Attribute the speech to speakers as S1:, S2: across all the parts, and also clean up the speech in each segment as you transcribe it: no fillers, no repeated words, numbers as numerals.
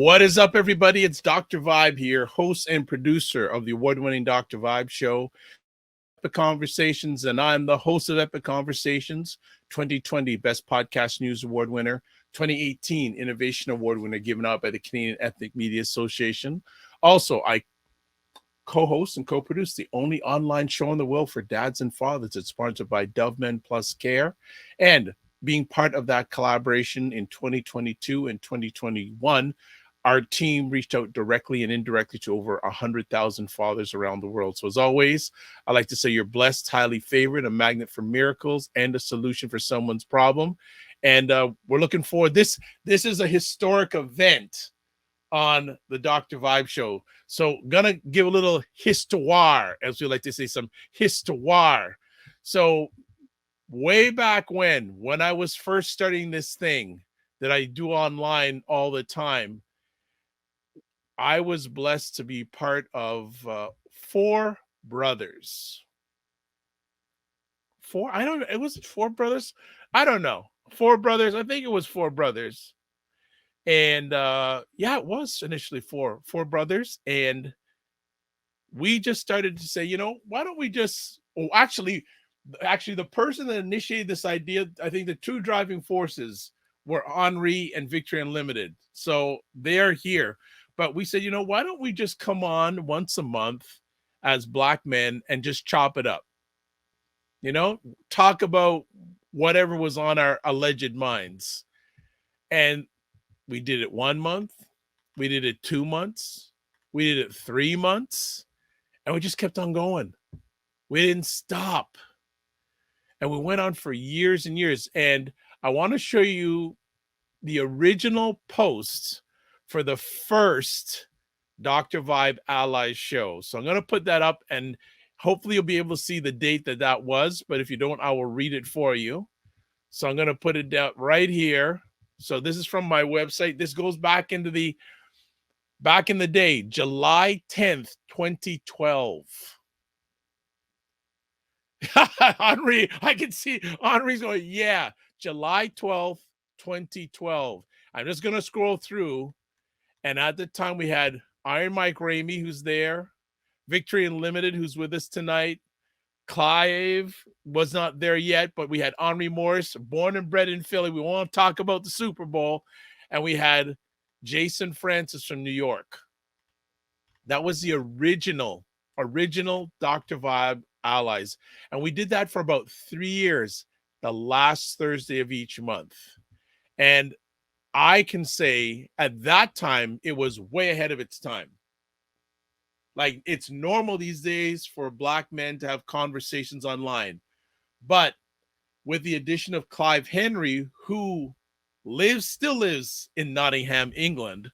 S1: What is up, everybody? It's Dr. Vibe here, host and producer of the award-winning Dr. Vibe show, Epic Conversations, and I'm the host of Epic Conversations, 2020 Best Podcast News Award winner, 2018 Innovation Award winner given out by the Canadian Ethnic Media Association. Also, I co-host and co-produce the only online show in the world for dads and fathers. It's sponsored by Dove Men Plus Care, and being part of that collaboration in 2022 and 2021, our team reached out directly and indirectly to over 100,000 fathers around the world. So as always, I like to say you're blessed, highly favored, a magnet for miracles, and a solution for someone's problem. And we're looking forward. This is a historic event on the Dr. Vibe show. So gonna give a little histoire, as we like to say, some histoire. So way back when I was first starting this thing that I do online all the time, I was blessed to be part of four brothers. It was four brothers. I don't know. Four brothers. I think it was four brothers. And yeah, it was initially four brothers. And we just started to say, why don't we just, actually, the person that initiated this idea, I think the two driving forces were Henri and Victory Unlimited. So they're here. But we said, why don't we just come on once a month as Black men and just chop it up? Talk about whatever was on our alleged minds. And we did it 1 month. We did it 2 months. We did it 3 months. And we just kept on going. We didn't stop. And we went on for years and years. And I want to show you the original post for the first Dr. Vibe Allies show. So I'm going to put that up, and hopefully you'll be able to see the date that was. But if you don't, I will read it for you. So I'm going to put it down right here. So this is from my website. This goes back in the day, July 10th, 2012. Henri, I can see Henri's going, yeah, July 12th, 2012. I'm just going to scroll through. And at the time, we had Iron Mike Ramey, who's there, Victory Unlimited, who's with us tonight. Clive was not there yet, but we had Henri Morris, born and bred in Philly. We want to talk about the Super Bowl. And we had Jason Francis from New York. That was the original Dr. Vibe Allies. And we did that for about 3 years, the last Thursday of each month. And I can say at that time, it was way ahead of its time. Like, it's normal these days for Black men to have conversations online. But with the addition of Clive Henry, who still lives in Nottingham, England,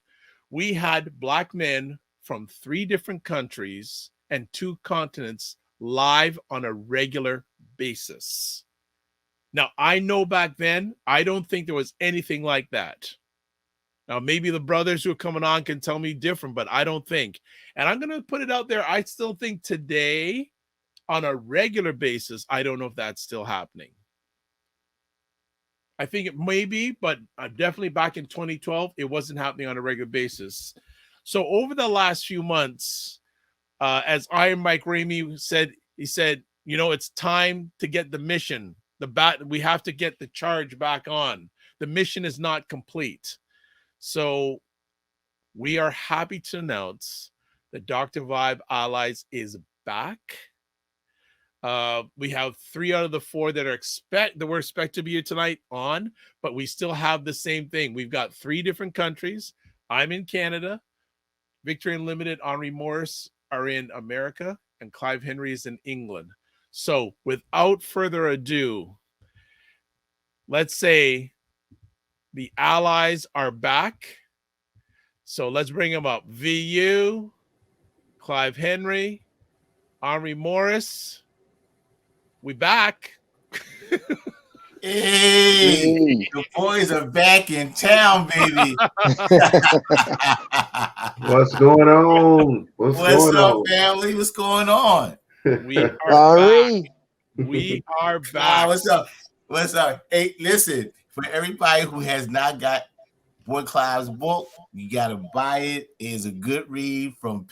S1: we had Black men from 3 different countries and 2 continents live on a regular basis. Now, I know back then, I don't think there was anything like that. Now, maybe the brothers who are coming on can tell me different, but I don't think. And I'm going to put it out there. I still think today, on a regular basis, I don't know if that's still happening. I think it may be, but definitely back in 2012, it wasn't happening on a regular basis. So over the last few months, as Iron Mike Ramey said, he said, it's time to get the mission. We have to get the charge back on. The mission is not complete. So we are happy to announce that Dr. Vibe Allies is back. We have 3 out of the 4 that we're expected to be here tonight on, but we still have the same thing. We've got 3 different countries. I'm in Canada. Victory Unlimited, Henri Morris are in America, and Clive Henry is in England. So without further ado, let's say the Allies are back. So let's bring them up. VU, Clive Henry, Henri Morris. We back.
S2: Hey, the boys are back in town, baby.
S3: What's going on?
S2: What's up, family? What's going on?
S1: We are back. We are back.
S2: What's up? Hey, listen, for everybody who has not got boy Clive's book. You gotta buy it. It is a good read from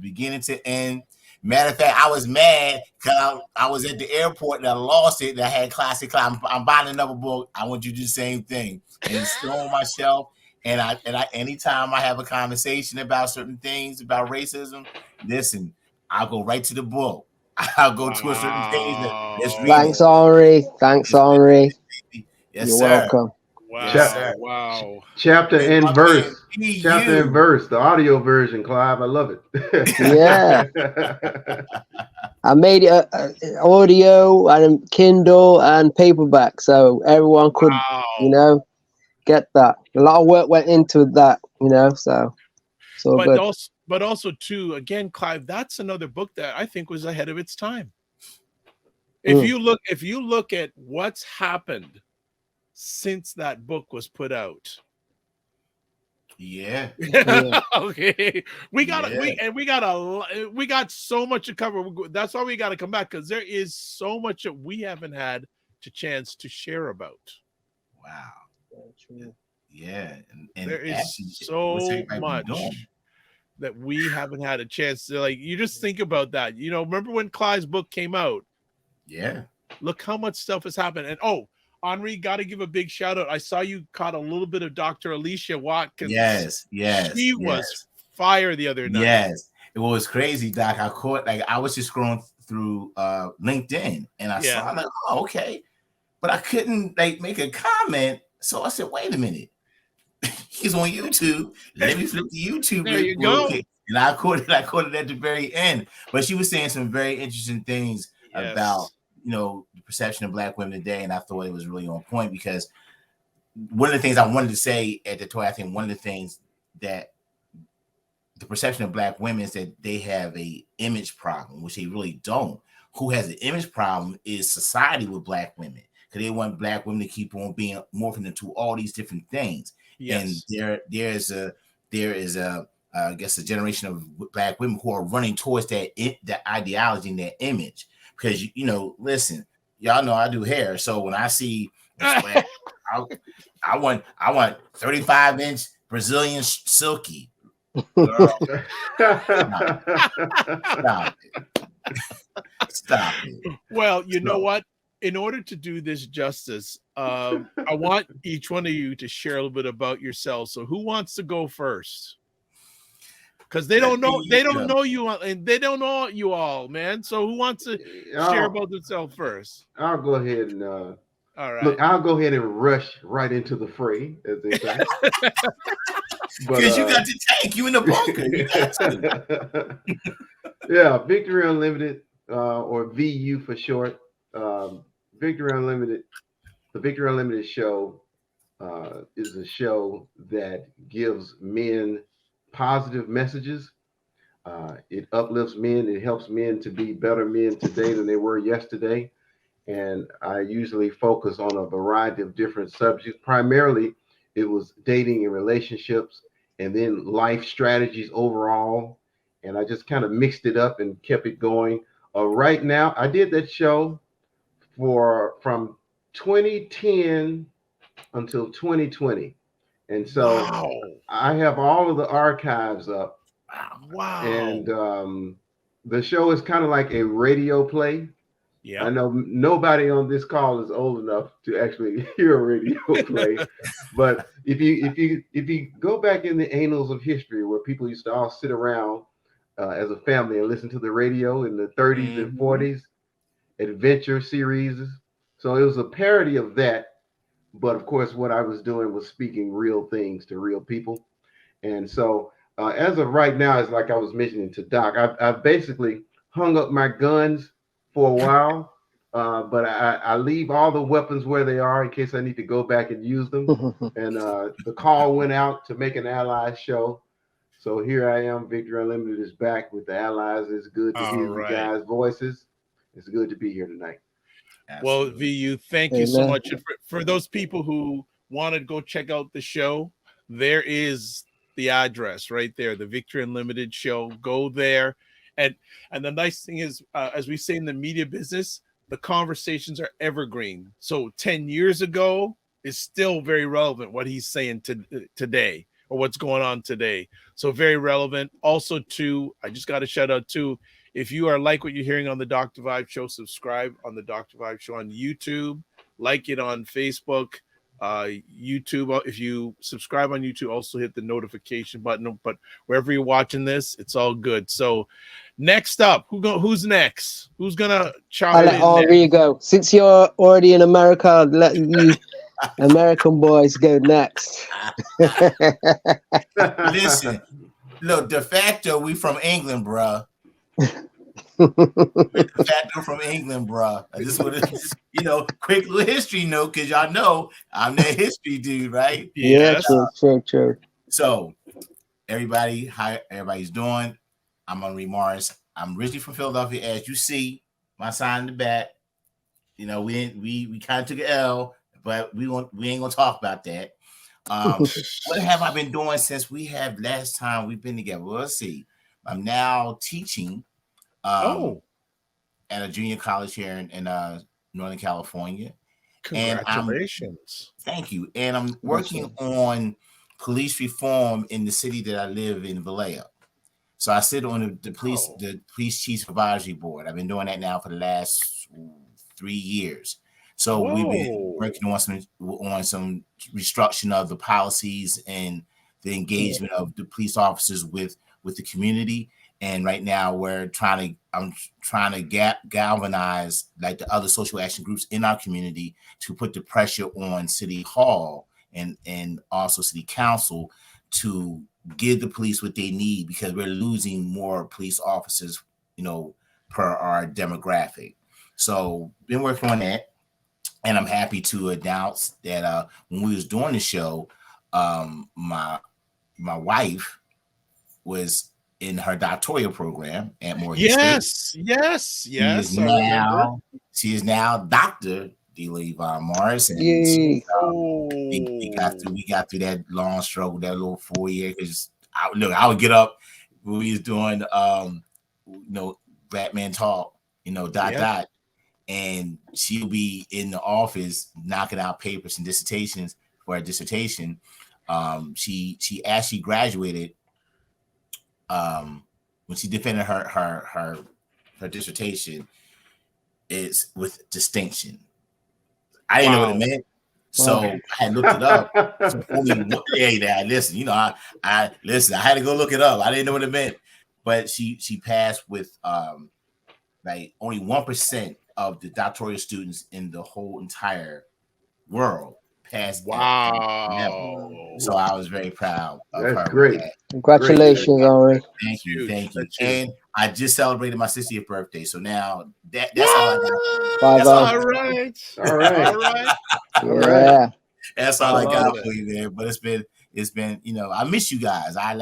S2: beginning to end. Matter of fact, I was mad because I was at the airport and I lost it. And I had Classic Clive. I'm buying another book. I want you to do the same thing. And it's still on my shelf. And I anytime I have a conversation about certain things about racism, listen, I'll go right to the book. I'll go to a certain page that let's read it.
S4: Thanks, Henri. Thanks, Henri.
S2: Yes,
S4: You're
S2: sir.
S4: welcome.
S2: Yes,
S1: Wow,
S2: sir.
S1: wow.
S3: Chapter
S2: And
S3: and
S2: my
S3: verse.
S2: man, be
S3: Chapter and
S2: you.
S3: verse. The audio version, Clive. I love it.
S4: Yeah. I made it audio and Kindle and paperback, so everyone could,
S1: Wow.
S4: get that. A lot of work went into that, so it's all
S1: But
S4: good.
S1: also too, again, Clive, that's another book that I think was ahead of its time. If
S4: Mm.
S1: you look at what's happened since that book was put out.
S2: Yeah.
S4: Yeah.
S1: Okay. We got
S2: Yeah.
S1: we got so much to cover. That's why we got to come back, because there is so much that we haven't had a chance to share about.
S2: Wow.
S4: True.
S2: Yeah. And
S1: There is
S2: actually, what's
S1: so
S2: everybody been doing?
S1: much that we haven't had a chance to, like, you just think about that. Remember when Clive's book came out?
S2: Yeah.
S1: Look how much stuff has happened. And Henri, got to give a big shout out. I saw you caught a little bit of Dr. Alicia Watkins.
S2: Yes.
S1: She was fire the other night.
S2: Yes. It was crazy, Doc. I was just scrolling through LinkedIn and I saw like, oh, okay. But I couldn't make a comment. So I said, wait a minute. He's on YouTube. Let me flip the YouTube
S1: There you
S2: real
S1: go.
S2: quick. And I quoted at the very end. But she was saying some very interesting things about the perception of Black women today. And I thought it was really on point, because one of the things I wanted to say at the toy, I think one of the things that the perception of Black women is that they have a image problem, which they really don't. Who has an image problem is society with Black women, because they want Black women to keep on being morphing into all these different things.
S1: Yes.
S2: And there is I guess a generation of Black women who are running towards that ideology and that image, because listen, y'all know I do hair, so when I see I want 35-inch Brazilian silky. Girl, stop it. Stop it.
S1: Well, you know what? In order to do this justice, I want each one of you to share a little bit about yourselves. So who wants to go first? Because they don't know you, and they don't know you all, man. So who wants to share about themselves first?
S3: I'll go ahead and
S1: all right.
S3: Look, I'll go ahead and rush right into the fray, as they say.
S2: Because you got the tank, you in the bunker. You got to.
S3: Yeah, Victory Unlimited, or VU for short. Victory Unlimited, the Victory Unlimited show is a show that gives men positive messages. It uplifts men. It helps men to be better men today than they were yesterday. And I usually focus on a variety of different subjects. Primarily, it was dating and relationships, and then life strategies overall. And I just kind of mixed it up and kept it going. Right now, I did that show from 2010 until 2020. And so I have all of the archives up.
S1: Wow.
S3: And the show is kind of like a radio play.
S1: Yeah.
S3: I know nobody on this call is old enough to actually hear a radio play, but if you go back in the annals of history, where people used to all sit around as a family and listen to the radio in the 30s and 40s, adventure series. So it was a parody of that, but of course, what I was doing was speaking real things to real people. And so, as of right now, it's like I was mentioning to Doc, I've basically hung up my guns for a while, but I leave all the weapons where they are in case I need to go back and use them. And the call went out to make an Allies show. So here I am. Victory Unlimited is back with the Allies. It's good to hear you guys' voices. It's good to be here tonight.
S1: Absolutely. Well, VU, thank you so much. For those people who want to go check out the show, there is the address right there, the Victory Unlimited show. Go there. And the nice thing is, as we say in the media business, the conversations are evergreen. So 10 years ago, is still very relevant. What he's saying today, or what's going on today. So very relevant. Also, too, I just got to shout out too. If you are like what you're hearing on the Dr. Vibe Show, subscribe on the Dr. Vibe Show on YouTube, like it on Facebook, YouTube. If you subscribe on YouTube, also hit the notification button. But wherever you're watching this, it's all good. So next up, who's next? Who's gonna chime
S4: I'll let
S1: in
S4: Henri
S1: next?
S4: go. Since you're already in America, I'll let you American boys go next.
S2: Listen, look, de facto, we from England, bruh. De facto from England, bruh. I just want to, quick little history note, because y'all know I'm that history dude, right?
S4: Yeah, true.
S2: So, everybody, how everybody's doing? I'm Henri Morris. I'm originally from Philadelphia, as you see my sign in the back. We kind of took an L, but we ain't gonna talk about that. What have I been doing since we had last time we've been together? Well, let's see. I'm now teaching at a junior college here in Northern California.
S1: Congratulations.
S2: Thank you. And I'm working on police reform in the city that I live in, Vallejo. So I sit on the police chiefs advisory board. I've been doing that now for the last 3 years. So we've been working on some restructuring of the policies and the engagement of the police officers with the community. And right now I'm trying to galvanize like the other social action groups in our community to put the pressure on City Hall and also City Council to give the police what they need, because we're losing more police officers, per our demographic. So been working on that. And I'm happy to announce that when we was doing the show, my wife was in her doctoral program at Morgan State.
S1: Yes.
S2: She is now Dr. Yvonne Morris. And we got through that long struggle, that little 4 year. Because I would get up when we was doing Batman Talk, dot. And she'll be in the office knocking out papers and dissertations for a dissertation. She actually graduated when she defended her dissertation. It's with distinction. I didn't know what it meant, so I had looked it up. So listen, I had to go look it up. I didn't know what it meant, but she passed with like only 1% of the doctoral students in the whole entire world passed.
S1: Wow!
S2: So I was very proud of her.
S3: That's great.
S4: Congratulations, Henri.
S2: Thank you. And I just celebrated my 60th birthday, so now that's all I got.
S1: That's all right.
S4: Yeah.
S2: That's all I got for you, man. But it's been, I miss you guys. I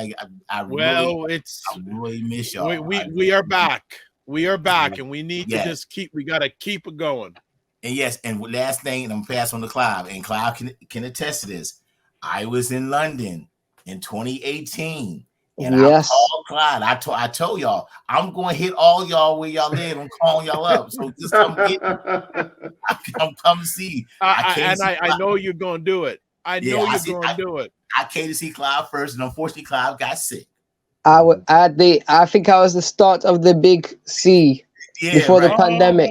S2: really miss y'all.
S1: We are back. We are back, and we need to we got to keep it going.
S2: And yes, and last thing, and I'm gonna pass on to Clive, and Clive can attest to this. I was in London in 2018, and I called Clive. I told y'all I'm going to hit all y'all where y'all live. I'm calling y'all up, so just come get me. Come see.
S1: I know you're going to do it. I know you're going to do it.
S2: I came to see Clive first, and unfortunately, Clive got sick.
S4: I think I was the start of the big C before the pandemic.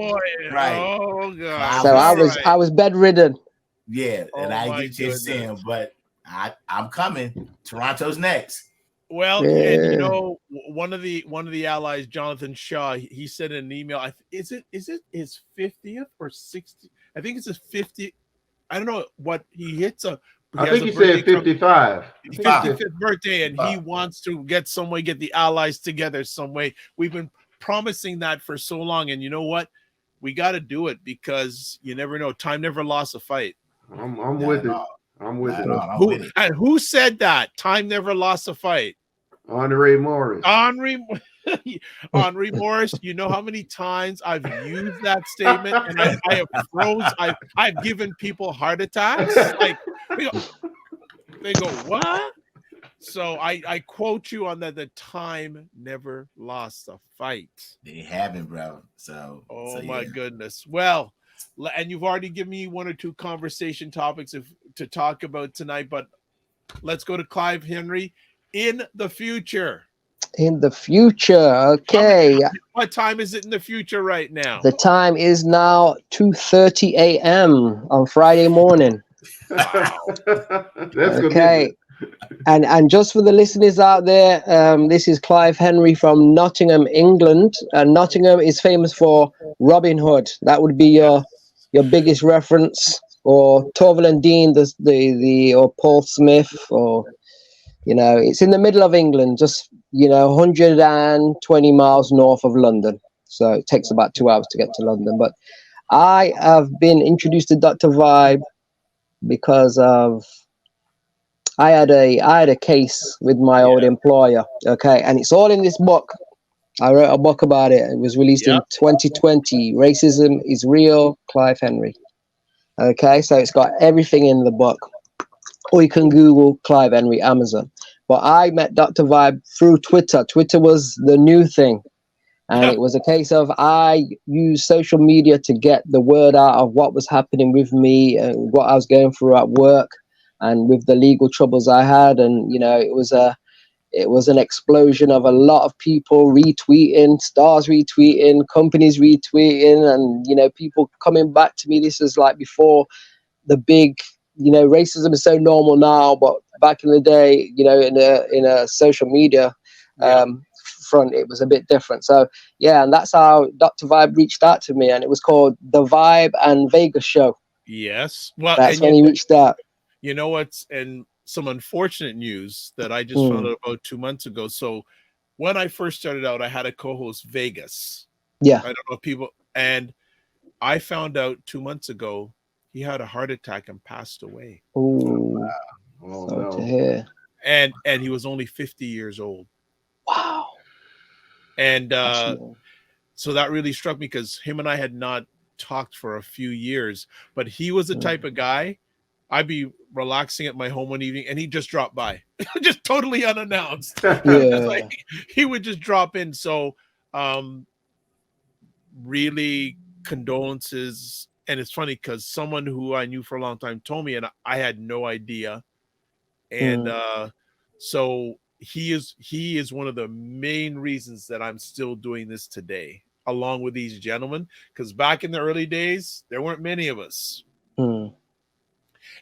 S2: Right.
S1: Oh God.
S4: So I was bedridden.
S2: Yeah, and I didn't get to see him, but I'm coming. Toronto's next.
S1: Well, and one of the allies, Jonathan Shaw, he said in an email, is it his 50th or 60th? I think it's his 50th. I don't know what he hits
S3: I think he said 55.
S1: 55th birthday, and he wants to get the allies together some way. We've been promising that for so long, and you know what? We got to do it, because you never know. Time never lost a fight.
S3: I'm with it. I'm with it.
S1: And who said that? Time never lost a fight.
S3: Henri Morris.
S1: Henri Morris. You know how many times I've used that statement, and I have froze. I've given people heart attacks. Like they go, what? So I quote you on that. The time never lost a fight.
S2: They haven't, bro. So
S1: my goodness. Well, and you've already given me one or two conversation topics. If to talk about tonight, but let's go to Clive Henry in the future.
S4: In the future, okay.
S1: What time is it in the future right now?
S4: The time is now 2:30 a.m. on Friday morning.
S1: Wow.
S3: That's
S4: okay. And just for the listeners out there, this is Clive Henry from Nottingham, England. And Nottingham is famous for Robin Hood. That would be your biggest reference, or Torval and Dean, the or Paul Smith, or it's in the middle of England, just 120 miles north of London. So it takes about 2 hours to get to London. But I have been introduced to Dr. Vibe because of I had a case with my old employer, okay, and it's all in this book. I wrote a book about it. It was released in 2020. Racism is Real, Clive Henry. Okay, so it's got everything in the book. Or you can Google Clive Henry, Amazon. But I met Dr. Vibe through Twitter. Twitter was the new thing. And it was a case of I used social media to get the word out of what was happening with me and what I was going through at work and with the legal troubles I had. And, it was an explosion of a lot of people retweeting, stars retweeting, companies retweeting, and, people coming back to me. This is like before the big, racism is so normal now, but back in the day, in a social media front, it was a bit different. So, and that's how Dr. Vibe reached out to me, and it was called The Vibe and Vegas Show.
S1: Yes. Well,
S4: that's when he reached out.
S1: You know what's, and some unfortunate news that I just found out about 2 months ago. So when I first started out, I had a co-host, Vegas.
S4: Yeah.
S1: I don't know if people, and I found out 2 months ago he had a heart attack and passed away.
S4: Oh,
S3: no.
S4: To hear.
S1: And he was only 50 years old.
S4: Wow.
S1: And so that really struck me because him and I had not talked for a few years, but he was the type of guy, I'd be relaxing at my home one evening and he'd just drop by, just totally unannounced. He would just drop in. So really condolences. And it's funny because someone who I knew for a long time told me, and I had no idea. And so he is one of the main reasons that I'm still doing this today, along with these gentlemen, because back in the early days, there weren't many of us.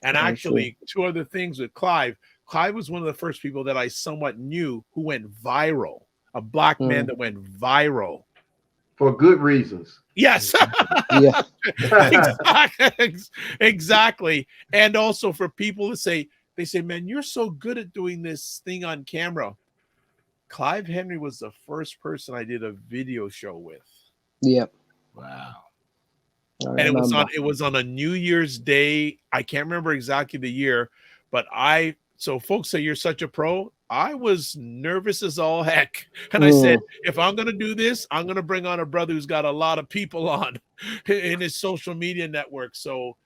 S1: And actually, two other things with Clive. Clive was one of the first people that I somewhat knew who went viral, a black man that went viral.
S3: For good reasons.
S1: Yes.
S4: Yeah.
S1: Exactly. And also for people to say, they say, man, you're so good at doing this thing on camera. Clive Henry was the first person I did a video show with.
S4: Yep.
S2: Wow.
S1: And it was on a New Year's Day. I can't remember exactly the year, but so folks say you're such a pro. I was nervous as all heck. And I said, if I'm going to do this, I'm going to bring on a brother who's got a lot of people on in his social media network. So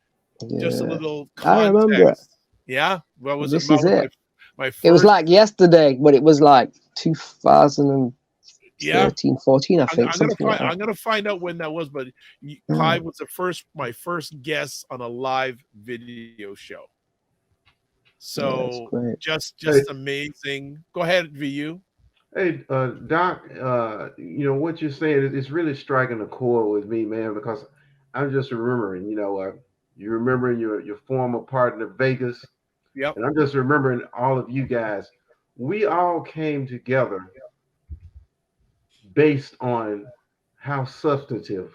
S1: just a little context.
S4: I remember it.
S1: Yeah. Well, was
S4: this
S1: it
S4: is it.
S1: My first...
S4: It was like yesterday, but it was like 2013, 14, I think.
S1: I'm gonna find out when that was, but Clive was my first guest on a live video show. So just amazing. Go ahead, VU.
S3: Hey, Doc, what you're saying is really striking a chord with me, man, because I'm just remembering, you remembering your former partner, Vegas.
S1: Yep.
S3: And I'm just remembering all of you guys. We all came together based on how substantive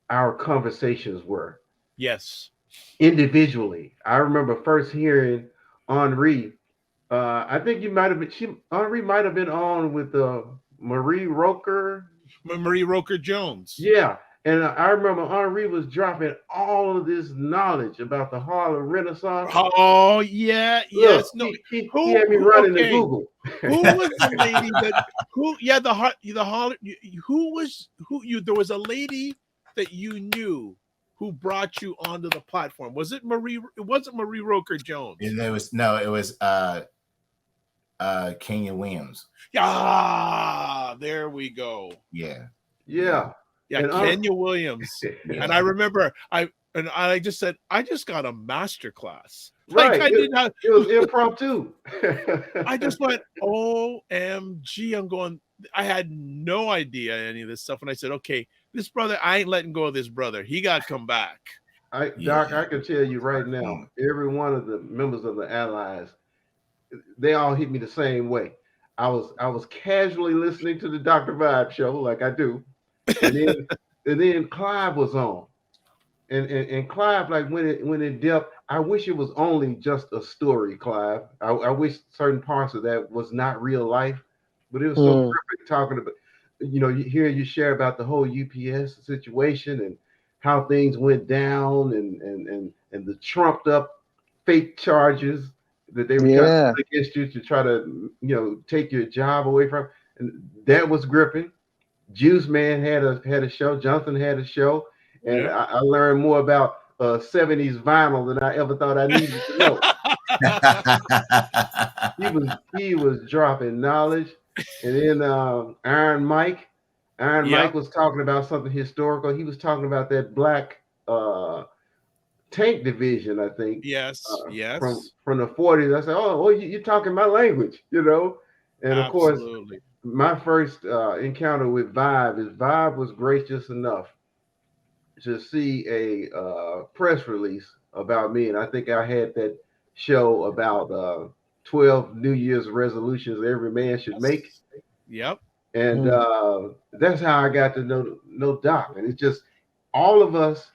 S3: our conversations were.
S1: Yes.
S3: Individually. I remember first hearing Henri. I think Henri might have been on with Marie Roker.
S1: Marie Roker Jones.
S3: Yeah. And I remember Henri was dropping all of this knowledge about the Harlem Renaissance.
S1: Oh, yeah. Yes.
S3: Look, he had me running to Google.
S1: Who was the lady there was a lady that you knew who brought you onto the platform. Was it Marie? It wasn't Marie Roker Jones.
S2: It was Kenya Williams.
S1: Ah, there we go.
S2: Yeah.
S3: Yeah.
S1: Yeah, and Kenya Williams. And I remember And I just said, I just got a master class. Like
S3: Right.
S1: I did not.
S3: It was impromptu.
S1: I just went, OMG. I'm going, I had no idea any of this stuff. And I said, okay, this brother, I ain't letting go of this brother. He got to come back.
S3: Doc, I can tell you right now, every one of the members of the Allies, they all hit me the same way. I was casually listening to the Dr. Vibe show like I do, and then Clive was on, and Clive like went in depth. I wish it was only just a story, Clive. I wish certain parts of that was not real life, but it was so perfect talking about. You share about the whole UPS situation and how things went down and the trumped up fake charges that they were trying to put against you to try to take your job away from. And that was gripping. Juice Man had a show. Jonathan had a show, and I learned more about 70s vinyl than I ever thought I needed to know. he was dropping knowledge, and then Iron Mike was talking about something historical. He was talking about that black tank division, I think.
S1: Yes.
S3: From the 40s. I said, oh, you're talking my language, And of course,
S1: Absolutely.
S3: my first encounter with Vibe was gracious enough to see a press release about me, and I think I had that show about 12 New Year's resolutions every man should make.
S1: Yep.
S3: And that's how I got to know Doc. And it's just all of us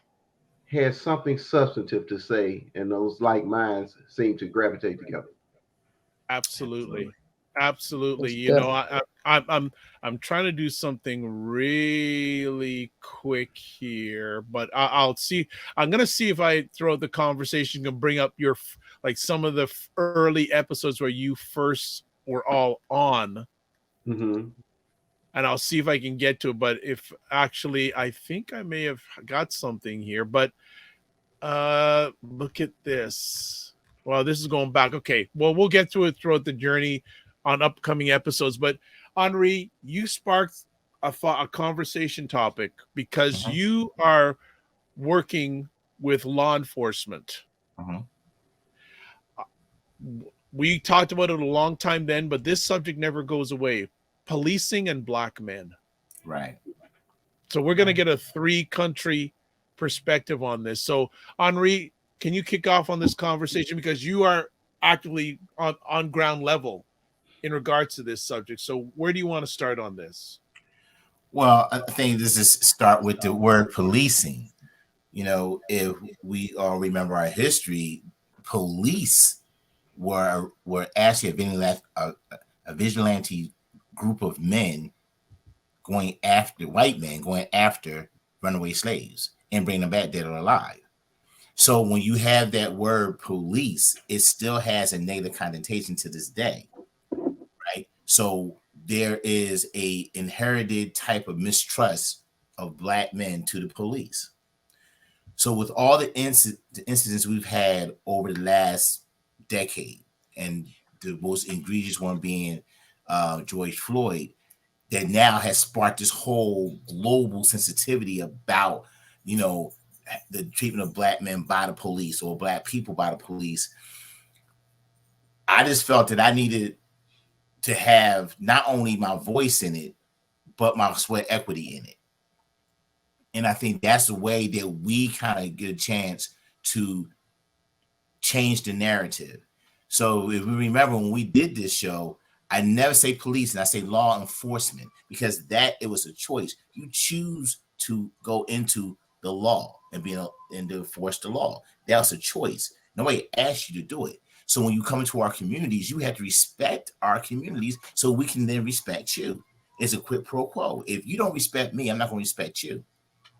S3: had something substantive to say, and those like minds seem to gravitate together.
S1: Absolutely. Absolutely.
S4: That's
S1: I'm trying to do something really quick here, but I'll see. I'm gonna see if I throughout the conversation can bring up your like some of the early episodes where you first were all on,
S3: Mm-hmm.
S1: and I'll see if I can get to it. But if actually, I think I may have got something here. But look at this. Well, this is going back. Okay. Well, we'll get to it throughout the journey on upcoming episodes. But Henri, you sparked a conversation topic because you are working with law enforcement. We talked about it a long time then, but this subject never goes away. Policing and black men.
S2: Right.
S1: So we're going to get a 3-country perspective on this. So Henri, can you kick off on this conversation because you are actively on ground level in regards to this subject. So where do you want to start on this?
S2: Well, I think this is start with the word policing. If we all remember our history, police were actually a vigilante group of men white men going after runaway slaves and bringing them back dead or alive. So when you have that word police, it still has a negative connotation to this day, right? So there is a inherited type of mistrust of black men to the police. So with all the incidents we've had over the last decade, and the most egregious one being George Floyd, that now has sparked this whole global sensitivity about, the treatment of black men by the police or black people by the police. I just felt that I needed to have not only my voice in it, but my sweat equity in it. And I think that's the way that we kind of get a chance to change the narrative. So if we remember when we did this show, I never say police and I say law enforcement because it was a choice. You choose to go into the law and to enforce the law. That was a choice. Nobody asked you to do it. So when you come into our communities, you have to respect our communities so we can then respect you. It's a quid pro quo. If you don't respect me, I'm not going to respect you.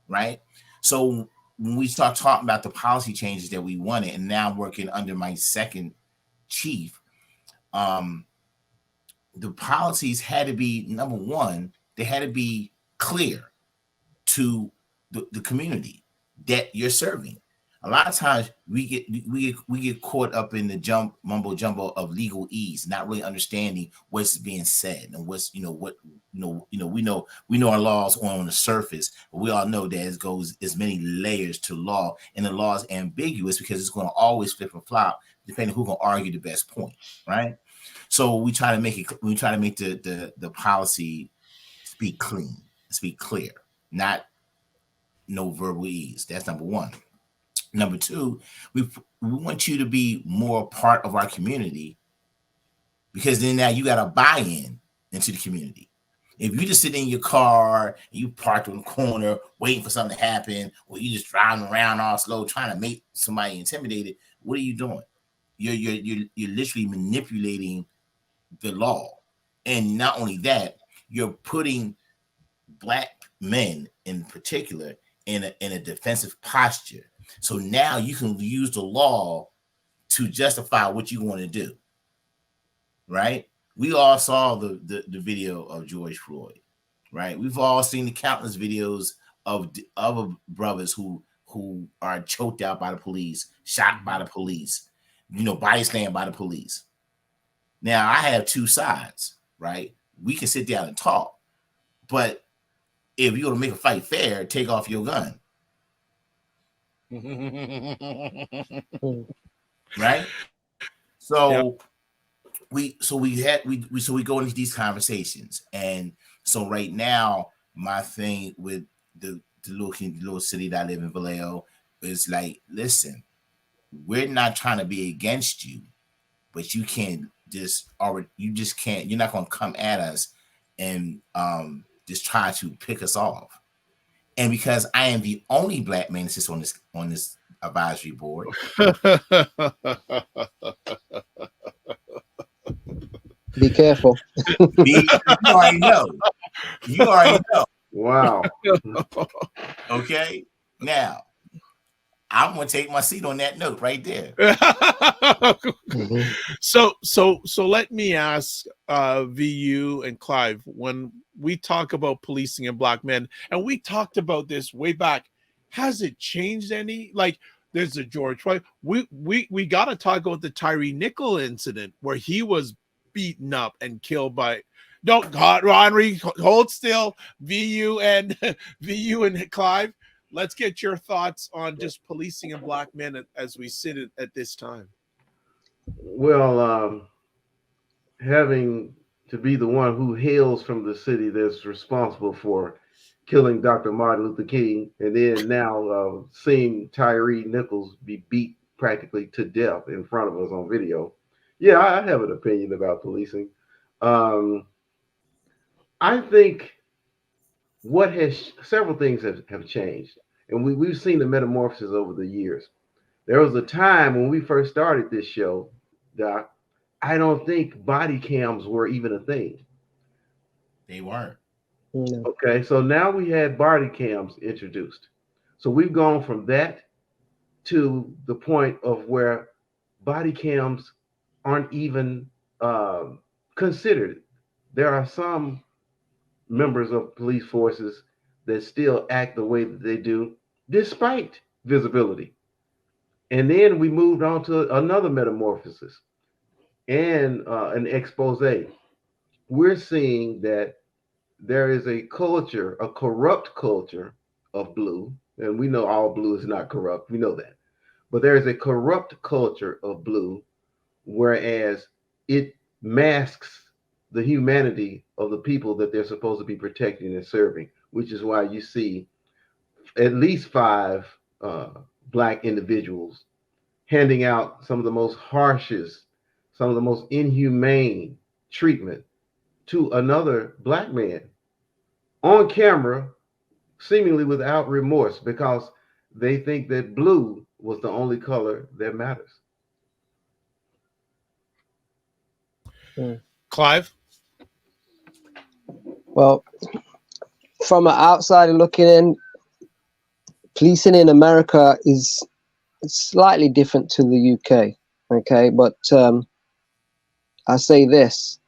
S2: Right? So when we start talking about the policy changes that we wanted, and now I'm working under my second chief, the policies had to be, number one, they had to be clear to the community that you're serving. A lot of times we get caught up in the mumbo jumbo of legalese, not really understanding what's being said and what's we know our laws on the surface, but we all know that it goes as many layers to law, and the law is ambiguous because it's going to always flip and flop depending who can argue the best point, right? So we try to make the policy speak clean, speak clear, not no verbal ease. That's number one. Number two, we want you to be more a part of our community, because then now you got to buy in into the community. If you just sit in your car and you parked on the corner waiting for something to happen, or you just driving around all slow trying to make somebody intimidated, what are you doing? You're literally manipulating the law. And not only that, you're putting Black men in particular in a defensive posture. So now you can use the law to justify what you want to do, right? We all saw the video of George Floyd, right? We've all seen the countless videos of other brothers who are choked out by the police, shot by the police, body slammed by the police. Now, I have two sides, right? We can sit down and talk, but if you're going to make a fight fair, take off your gun. Right? So we go into these conversations, and so right now my thing with the little city that I live in, Vallejo, is like, listen, we're not trying to be against you, but you can't you're not going to come at us and just try to pick us off. And because I am the only Black man that sits on this advisory board,
S4: be careful.
S2: you already know. You already know.
S3: Wow.
S2: Okay. Now, I'm gonna take my seat on that note right there.
S1: So let me ask VU and Clive, when we talk about policing and Black men, and we talked about this way back, has it changed any? Like, there's a George Floyd. We got to talk about the Tyree Nichol incident where he was beaten up and killed by. Don't God, Henry, hold still. VU and Clive, let's get your thoughts on just policing and Black men as we sit at this time.
S3: Well, having to be the one who hails from the city that's responsible for killing Dr. Martin Luther King, and then now seeing Tyree Nichols be beat practically to death in front of us on video. Yeah, I have an opinion about policing. I think several things have changed, and we've seen the metamorphosis over the years. There was a time when we first started this show, Doc, I don't think body cams were even a thing.
S2: They weren't.
S4: No.
S3: Okay, so now we had body cams introduced. So we've gone from that to the point of where body cams aren't even considered. There are some members of police forces that still act the way that they do despite visibility. And then we moved on to another metamorphosis and an expose. We're seeing that there is a culture, a corrupt culture of blue, and we know all blue is not corrupt. We know that. But there is a corrupt culture of blue, whereas it masks the humanity of the people that they're supposed to be protecting and serving, which is why you see at least 5 Black individuals handing out some of the most harshest, some of the most inhumane treatment to another Black man on camera, seemingly without remorse, because they think that blue was the only color that matters.
S1: Clive?
S4: Well, from an outsider looking in, policing in America is slightly different to the UK. Okay, but I say this: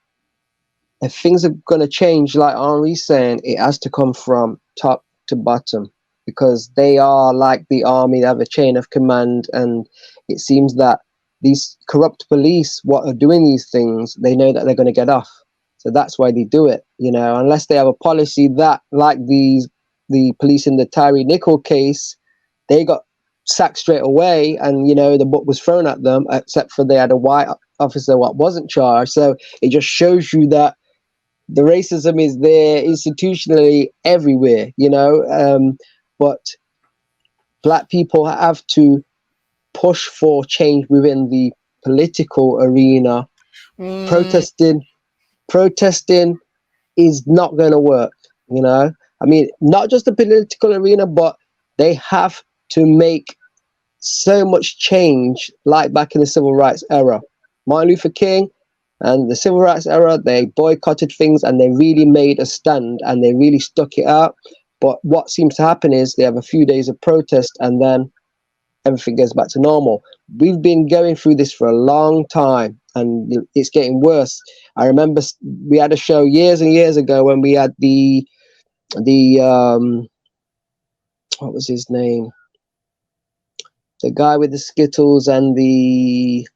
S4: if things are going to change, like Henri's saying, it has to come from top to bottom. because they are like the army. They have a chain of command, and it seems that these corrupt police, what are doing these things, they know that they're going to get off. So that's why they do it, you know, unless they have a policy that, like the police in the Tyree Nichol case, they got sacked straight away, and you know the book was thrown at them, except for they had a white officer what wasn't charged. So it just shows you that the racism is there institutionally everywhere, you know. But black people have to push for change within the political arena. Protesting is not going to work, you know. I mean, not just the political arena, but they have to make so much change, like back in the civil rights era. Martin Luther King and the civil rights era, they boycotted things and they really made a stand and they really stuck it out. But what seems to happen is they have a few days of protest and then everything goes back to normal. We've been going through this for a long time and it's getting worse. I remember we had a show years and years ago when we had the what was his name? The guy with the Skittles and the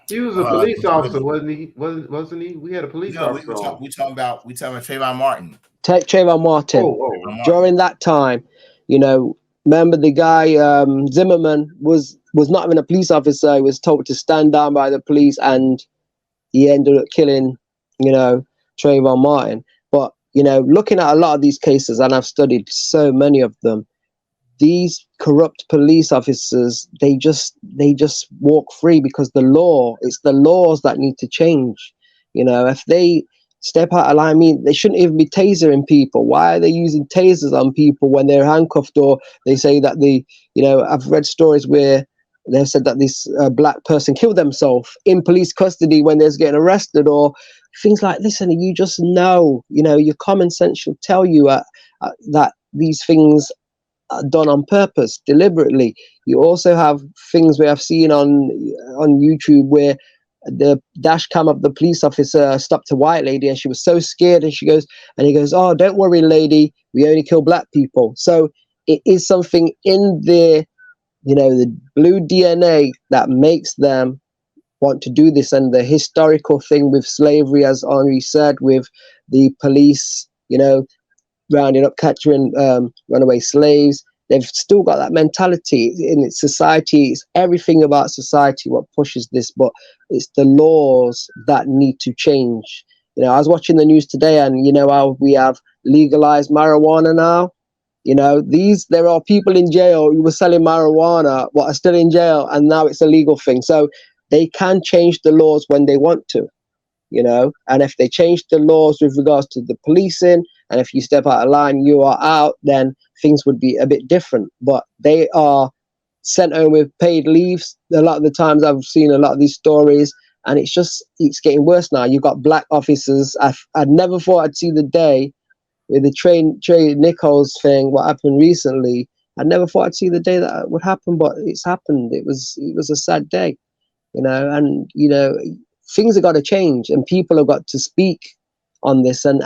S3: he was a police officer, wasn't he? Wasn't he? We had a police officer.
S2: We talking about Trayvon Martin.
S4: Trayvon Martin.
S3: Oh.
S4: During that time, you know, remember the guy Zimmerman was not even a police officer. He was told to stand down by the police, and he ended up killing, you know, Trayvon Martin. But you know, looking at a lot of these cases, and I've studied so many of them, these corrupt police officers, they just walk free because it's the laws that need to change. You know, if they step out of line, I mean, they shouldn't even be tasering people. Why are they using tasers on people when they're handcuffed? Or they say that you know, I've read stories where they've said that this black person killed themselves in police custody when they're getting arrested, or things like this. And you just know, you know, your common sense should tell you that these things done on purpose, deliberately. You also have things where I've seen on YouTube where the dash cam of the police officer stopped a white lady and she was so scared, and he goes, "Oh, don't worry, lady, we only kill black people." So it is something in their, you know, the blue DNA that makes them want to do this. And the historical thing with slavery, as Henri said, with the police, you know, rounding up, capturing runaway slaves. They've still got that mentality in its society. It's everything about society what pushes this, but it's the laws that need to change. You know, I was watching the news today, and you know how we have legalized marijuana now. You know, there are people in jail who were selling marijuana, what are still in jail, and now it's a legal thing. So they can change the laws when they want to. You know, and if they change the laws with regards to the policing, and if you step out of line, you are out, then things would be a bit different. But they are sent home with paid leaves. A lot of the times I've seen a lot of these stories, and it's getting worse now. You've got black officers. I'd never thought I'd see the day with the Trey Nichols thing, what happened recently. I never thought I'd see the day that would happen, but it's happened. It was a sad day, you know, and, you know, things have got to change, and people have got to speak on this and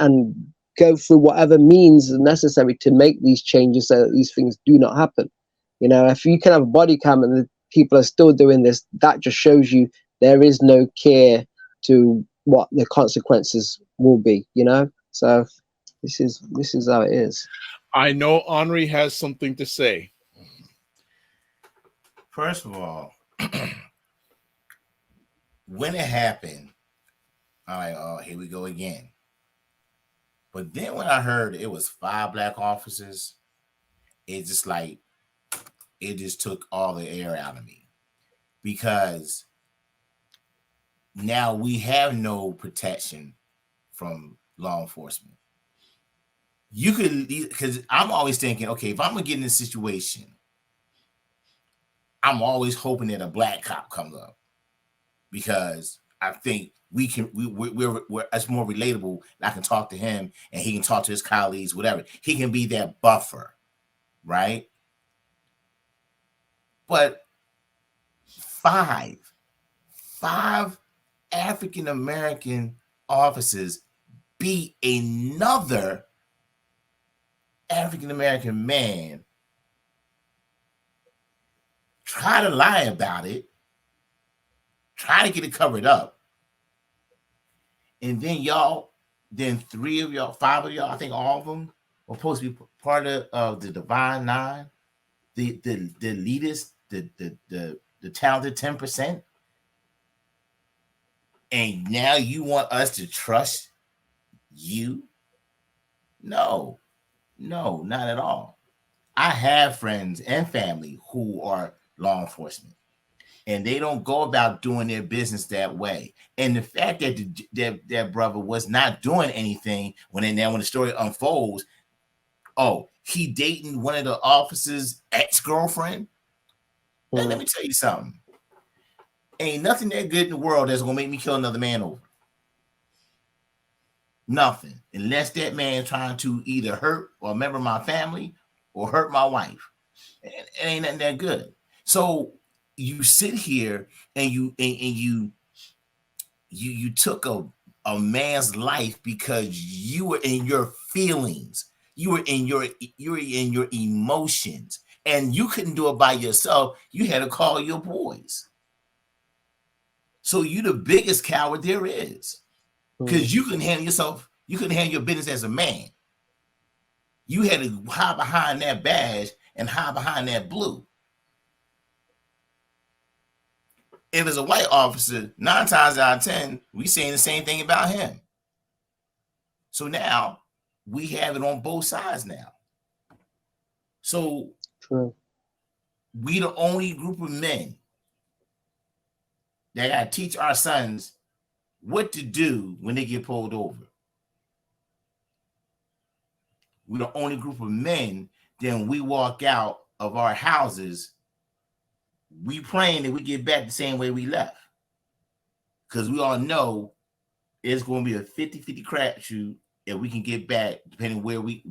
S4: go through whatever means necessary to make these changes so that these things do not happen. You know, if you can have a body cam and the people are still doing this, that just shows you there is no care to what the consequences will be, you know? So this is how it is.
S1: I know Henri has something to say.
S2: First of all, when it happened, I'm like, oh, here we go again. But then when I heard it was 5 black officers, it just took all the air out of me, because now we have no protection from law enforcement. You could, because I'm always thinking, okay, if I'm gonna get in this situation, I'm always hoping that a black cop comes up, because I think we're it's more relatable. And I can talk to him, and he can talk to his colleagues, whatever. He can be that buffer, right? But five African American officers beat another African American man try to lie about it, try to get it covered up, and then three of y'all, five of y'all, I think all of them were supposed to be part of the Divine Nine, the elitists, the talented 10%, and now you want us to trust you? No, not at all. I have friends and family who are law enforcement, and they don't go about doing their business that way. And the fact that that brother was not doing anything when the story unfolds, oh, he dating one of the officers' ex-girlfriend. Let me tell you something. Ain't nothing that good in the world that's gonna make me kill another man over. Nothing, unless that man trying to either hurt or a member of my family or hurt my wife. It ain't nothing that good. So you sit here and you took a man's life because you were in your feelings, you were in your emotions, and you couldn't do it by yourself. You had to call your boys. So you the biggest coward there is, because you couldn't handle yourself. You couldn't handle your business as a man. You had to hide behind that badge and hide behind that blue. If it's a white officer, 9 times out of 10, we saying the same thing about him. So now we have it on both sides now. So
S4: True.
S2: We the only group of men that gotta teach our sons what to do when they get pulled over. We're the only group of men. Then we walk out of our houses, we praying that we get back the same way we left. Because we all know it's going to be a 50-50 crapshoot if we can get back, depending where we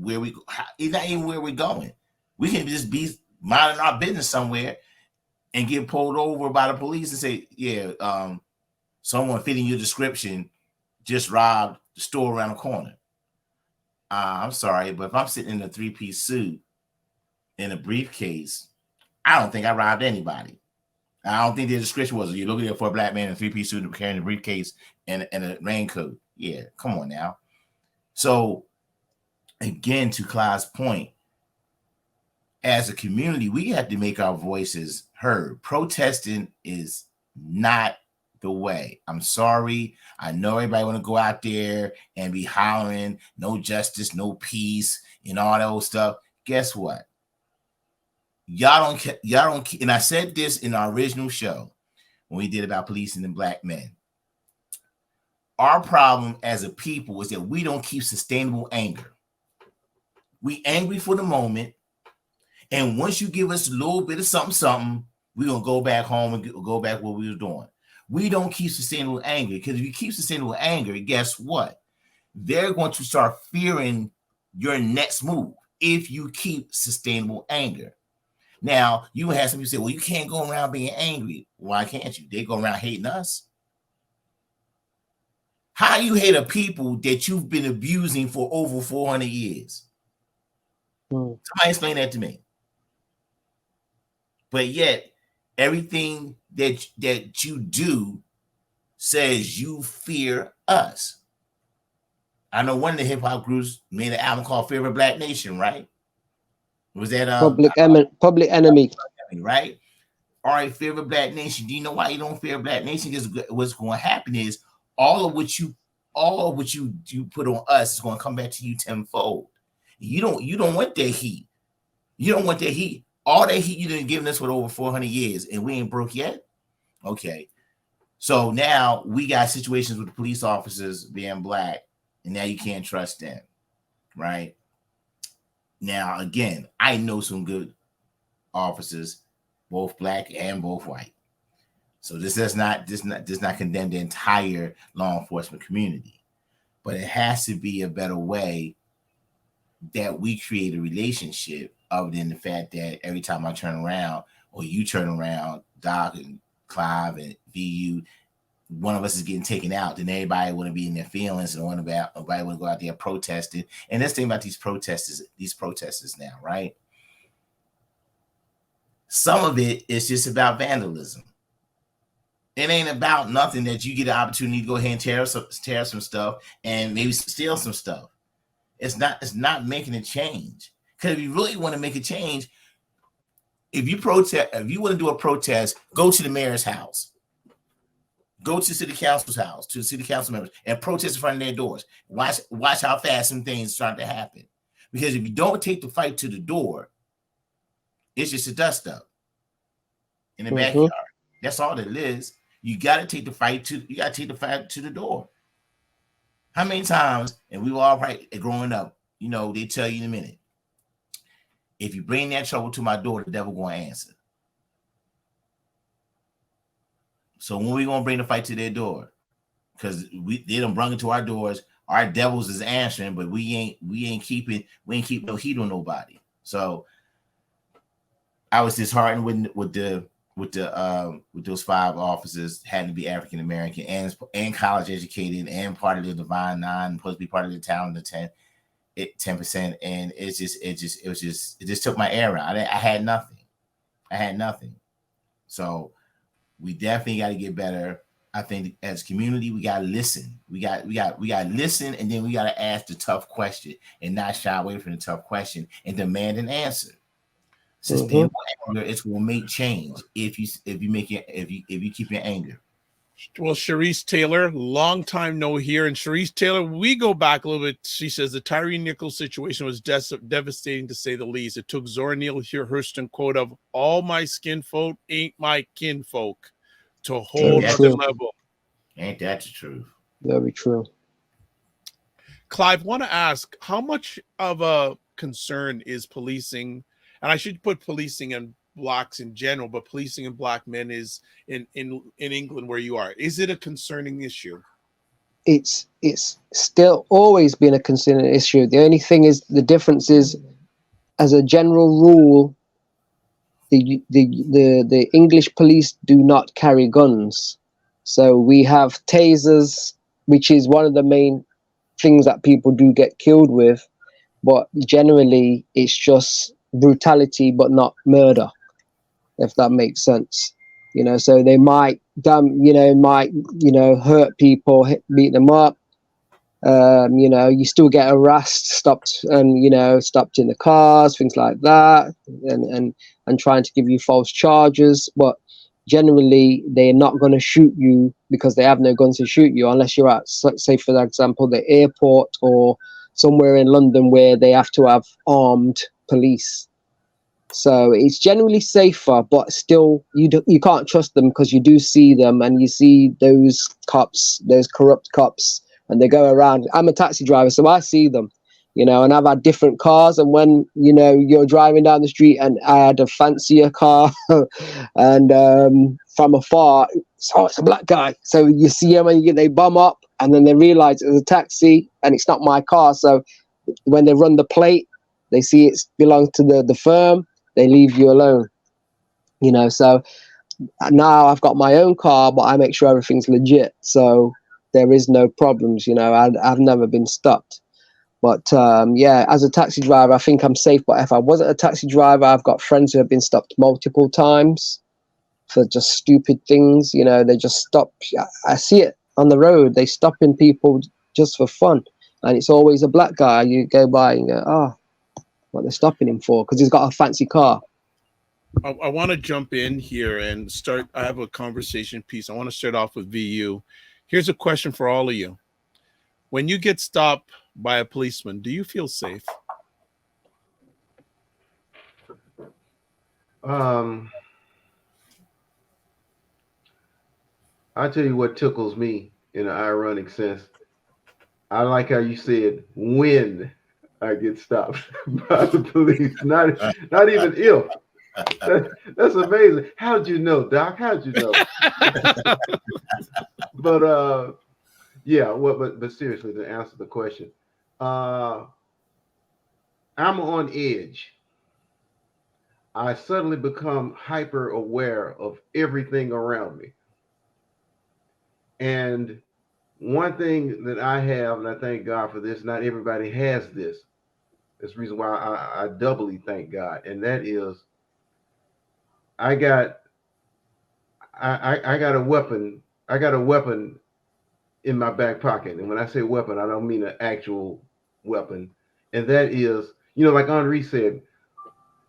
S2: it's not even where we're going. We can just be minding our business somewhere and get pulled over by the police and say, yeah, someone fitting your description just robbed the store around the corner. I'm sorry, but if I'm sitting in a 3-piece suit in a briefcase, I don't think I robbed anybody. I don't think the description was, you're looking for a black man in a 3-piece suit carrying a briefcase and a raincoat. Yeah, come on now. So again, to Clive's point, as a community, we have to make our voices heard. Protesting is not the way. I'm sorry. I know everybody want to go out there and be hollering, no justice, no peace, and all that old stuff. Guess what? Y'all don't, and I said this in our original show when we did about policing and black men. Our problem as a people is that we don't keep sustainable anger. We angry for the moment, and once you give us a little bit of something, we're gonna go back home and go back what we were doing. We don't keep sustainable anger, because if you keep sustainable anger, guess what? They're going to start fearing your next move if you keep sustainable anger. Now, you have some people say, well, you can't go around being angry. Why can't you? They go around hating us. How you hate a people that you've been abusing for over 400 years? Somebody explain that to me. But yet, everything that you do says you fear us. I know one of the hip hop groups made an album called "Fear of a Black Nation," right? Was that
S4: Public Enemy?
S2: Right. All right, fear of a black nation. Do you know why you don't fear a black nation? Because what's going to happen is all of what you put on us is going to come back to you tenfold. You don't want that heat. You don't want that heat. All that heat you didn't give us for over 400 years, and we ain't broke yet. Okay. So now we got situations with the police officers being black, and now you can't trust them, right? Now, again, I know some good officers, both black and both white. So this does not condemn the entire law enforcement community, but it has to be a better way that we create a relationship, other than the fact that every time I turn around or you turn around, Doc and Clive and VU, one of us is getting taken out, then everybody want to be in their feelings and everybody want to go out there protesting. And let's think about these protesters now, right? Some of it is just about vandalism. It ain't about nothing that you get an opportunity to go ahead and tear some stuff and maybe steal some stuff. It's not making a change. Because if you really want to make a change, if you want to do a protest, go to the mayor's house. Go to the city council's house, to the city council members, and protest in front of their doors. Watch how fast some things start to happen. Because if you don't take the fight to the door, it's just a dust up in the backyard. That's all it is. You got to take the fight to the door. How many times, and we were all right growing up, they tell you in a minute, if you bring that trouble to my door, the devil going to answer. So when we gonna bring the fight to their door? Because they done brung it to our doors. Our devils is answering, but we ain't keep no heat on nobody. So I was disheartened with those 5 officers having to be African American and college educated and part of the Divine Nine, supposed to be part of the town, the 10%, and it just took my air out. I had nothing. So we definitely got to get better. I think as a community, we got to listen. We got to listen, and then we got to ask the tough question and not shy away from the tough question and demand an answer. Sustainable anger is going to make change if you keep your anger.
S1: Well, Sharice Taylor, long time no here. And Sharice Taylor, we go back a little bit. She says the Tyree Nichols situation was devastating to say the least. It took Zora Neale Hurston quote of "all my skin folk ain't my kinfolk" to a whole other level.
S2: Ain't that the truth?
S4: Very true.
S1: Clive, want to ask, how much of a concern is policing? And I should put policing and blacks in general, but policing and black men is in England where you are. Is it a concerning issue?
S4: It's still always been a concerning issue. The only thing is, the difference is, as a general rule, the English police do not carry guns. So we have tasers, which is one of the main things that people do get killed with, but generally it's just brutality but not murder, if that makes sense. So they might hurt people, beat them up. You still get harassed, stopped in the cars, things like that, and trying to give you false charges. But generally, they're not going to shoot you because they have no guns to shoot you, unless you're at, say, for example, the airport or somewhere in London where they have to have armed police. So it's generally safer, but still you can't trust them, because you do see them, and you see those cops, those corrupt cops, and they go around. I'm a taxi driver, so I see them, and I've had different cars. And when, you're driving down the street and I had a fancier car and from afar, it's a black guy. So you see them and they bum up, and then they realize it's a taxi and it's not my car. So when they run the plate, they see it belongs to the firm, they leave you alone. So now I've got my own car, but I make sure everything's legit. So there is no problems, I've never been stopped. But as a taxi driver, I think I'm safe. But if I wasn't a taxi driver, I've got friends who have been stopped multiple times for just stupid things. They just stop. I see it on the road. They stopping people just for fun. And it's always a black guy. You go by and go, oh, what they're stopping him for? Because he's got a fancy car.
S1: I want to jump in here and start. I have a conversation piece. I want to start off with VU. Here's a question for all of you. When you get stopped by a policeman, do you feel safe?
S3: I tell you what tickles me in an ironic sense. I like how you said when I get stopped by the police, not even if. That's amazing. How'd you know, Doc? How'd you know? But but seriously, to answer the question, I'm on edge. I suddenly become hyper aware of everything around me. And one thing that I have, and I thank God for this, not everybody has this. That's the reason why I doubly thank God, and that is I got I got a weapon. I got a weapon in my back pocket, and when I say weapon, I don't mean an actual weapon, and that is, like Henri said,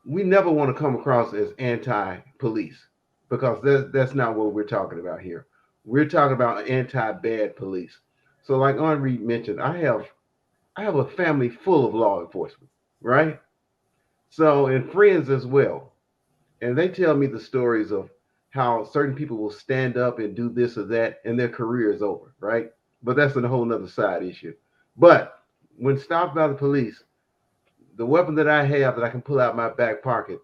S3: we never want to come across as anti-police because that's not what we're talking about here. We're talking about anti-bad police. So, like Henri mentioned, I have a family full of law enforcement, right? So, and friends as well. And they tell me the stories of how certain people will stand up and do this or that and their career is over, right? But that's a whole nother side issue. But when stopped by the police, the weapon that I have that I can pull out my back pocket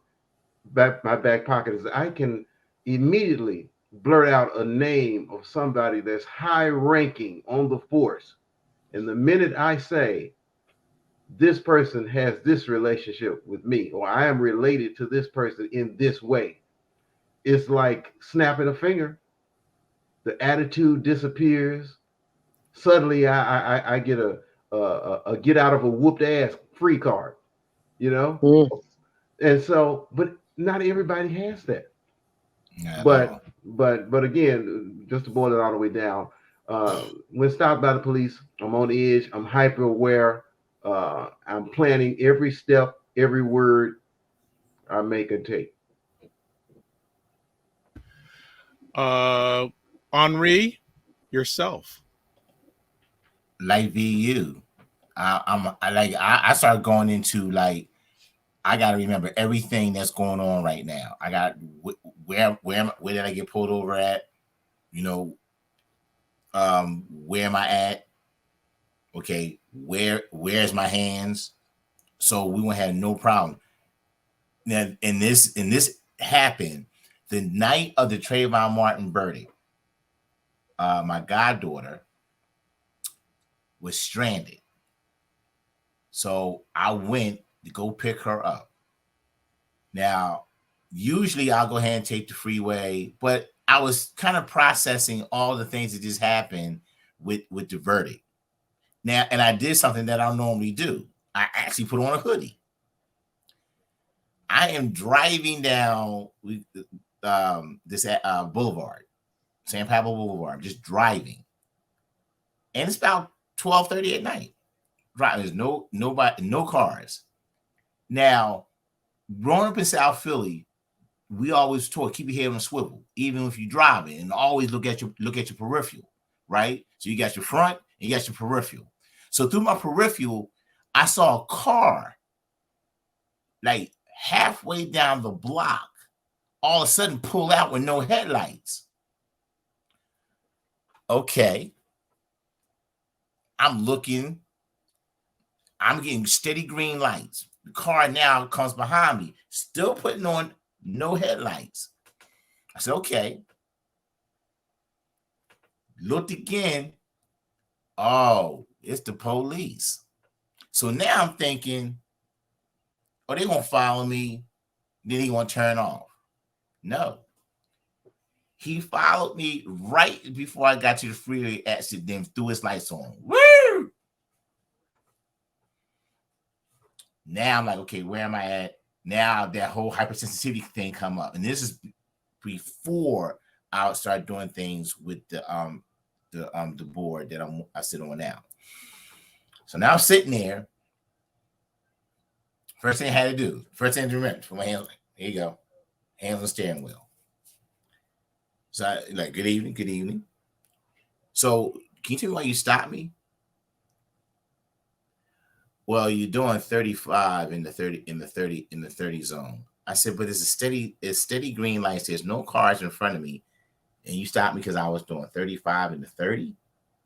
S3: is I can immediately blurt out a name of somebody that's high ranking on the force. And the minute I say this person has this relationship with me, or I am related to this person in this way, it's like snapping a finger. The attitude disappears. Suddenly, I get a get out of a whooped ass free card, you know.
S4: Mm.
S3: And so, but not everybody has that.
S2: Not at
S3: But
S2: all.
S3: but again, just to boil it all the way down, when stopped by the police, I'm on the edge. I'm hyper aware. I'm planning every step, every word I make and take.
S1: Henri, yourself.
S2: Like VU. I started going into like I got to remember everything that's going on right now. I got where did I get pulled over at? You know, where am I at? Okay, where's my hands? So we won't have no problem. Now, and this happened the night of the Trayvon Martin verdict. My goddaughter was stranded, so I went to go pick her up. Now, usually I'll go ahead and take the freeway, but I was kind of processing all the things that just happened with the verdict. Now, and I did something that I don't normally do. I actually put on a hoodie. I am driving down this boulevard, San Pablo Boulevard. I'm just driving, and it's about 12:30 at night. Right, there's nobody, no cars. Now, growing up in South Philly, we always taught keep your head on a swivel, even if you're driving, and always look at your peripheral, right? So you got your front and you got your peripheral. So through my peripheral, I saw a car like halfway down the block, all of a sudden pull out with no headlights. Okay, I'm looking, I'm getting steady green lights. The car now comes behind me, still putting on no headlights. I said, okay. Looked again. Oh, it's the police. So now I'm thinking, oh, they're going to follow me. Then he going to turn off. No. He followed me right before I got to the freeway exit, then threw his lights on. Woo! Now I'm like, okay, where am I at? Now that whole hypersensitivity thing come up. And this is before I start doing things with the board that I sit on now. So now I'm sitting there. First thing I had to do, first thing to remember for my hands, here you go, hands on the steering wheel. So I like, good evening, good evening. So can you tell me why you stopped me? Well, you're doing 35 in the 30 zone. I said, but it's steady green lights. There's no cars in front of me, and you stopped me because I was doing 35 in the 30.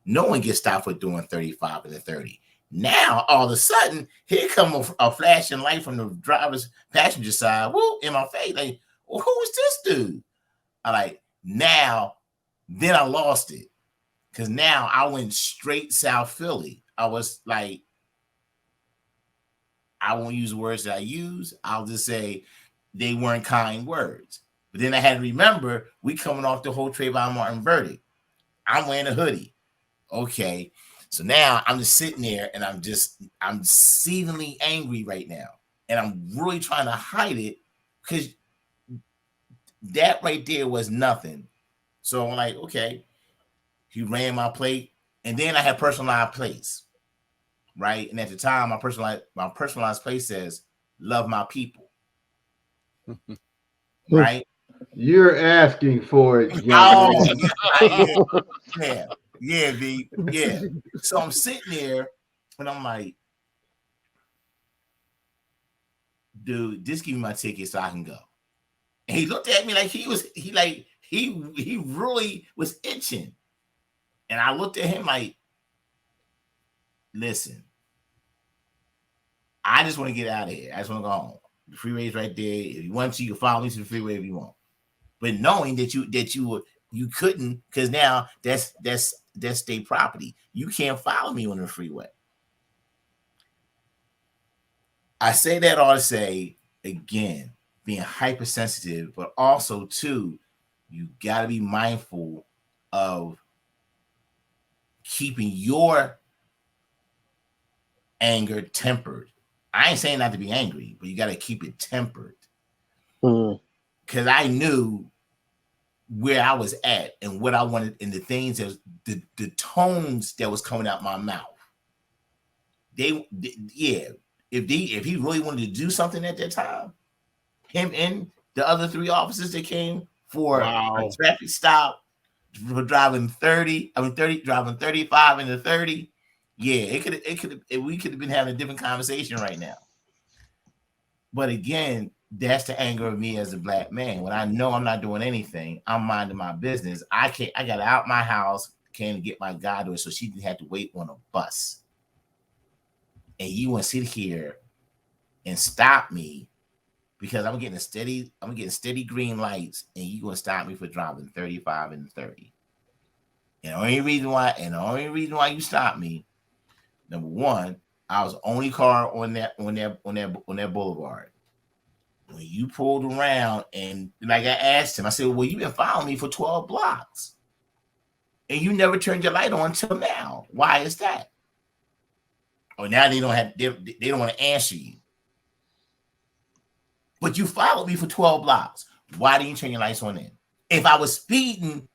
S2: No one gets stopped for doing 35 in the 30. Now, all of a sudden, here come a flashing light from the driver's passenger side, woo, in my face. Like, well, who is this dude? I like, now, then I lost it. Because now I went straight South Philly. I was like, I won't use the words that I use. I'll just say they weren't kind words. But then I had to remember, we coming off the whole Trayvon Martin verdict. I'm wearing a hoodie. Okay. So now I'm just sitting there and I'm exceedingly angry right now. And I'm really trying to hide it because that right there was nothing. So I'm like, okay, he ran my plate. And then I had personalized plates, right? And at the time, my personalized plate says, love my people. Right?
S3: You're asking for it, young
S2: Oh,
S3: man.
S2: yeah, B. Yeah. So I'm sitting there and I'm like, dude, just give me my ticket so I can go. And he looked at me like he really was itching. And I looked at him like, listen, I just want to get out of here. I just want to go home. The freeway's right there. If you want to, you can follow me to the freeway if you want. But knowing that you couldn't, because now that's state property. You can't follow me on the freeway. I say that all to say, again, being hypersensitive, but also too, you got to be mindful of keeping your anger tempered. I ain't saying not to be angry, but you got to keep it tempered. Because I knew where I was at and what I wanted and the things that the tones that was coming out my mouth. If he really wanted to do something at that time, him and the other 3 officers that came for a traffic stop for driving 35 into 30. Yeah, we could have been having a different conversation right now. But again, that's the anger of me as a black man. When I know I'm not doing anything, I'm minding my business. I got out my house, came to get my goddaughter so she didn't have to wait on a bus. And you want to sit here and stop me because I'm getting steady green lights, and you gonna stop me for driving 35 and 30. And the only reason why you stopped me, number one, I was the only car on that boulevard. When you pulled around and like I asked him, I said, well, you've been following me for 12 blocks. And you never turned your light on until now. Why is that? Oh, now they don't want to answer you. But you followed me for 12 blocks. Why didn't you turn your lights on then? If I was speeding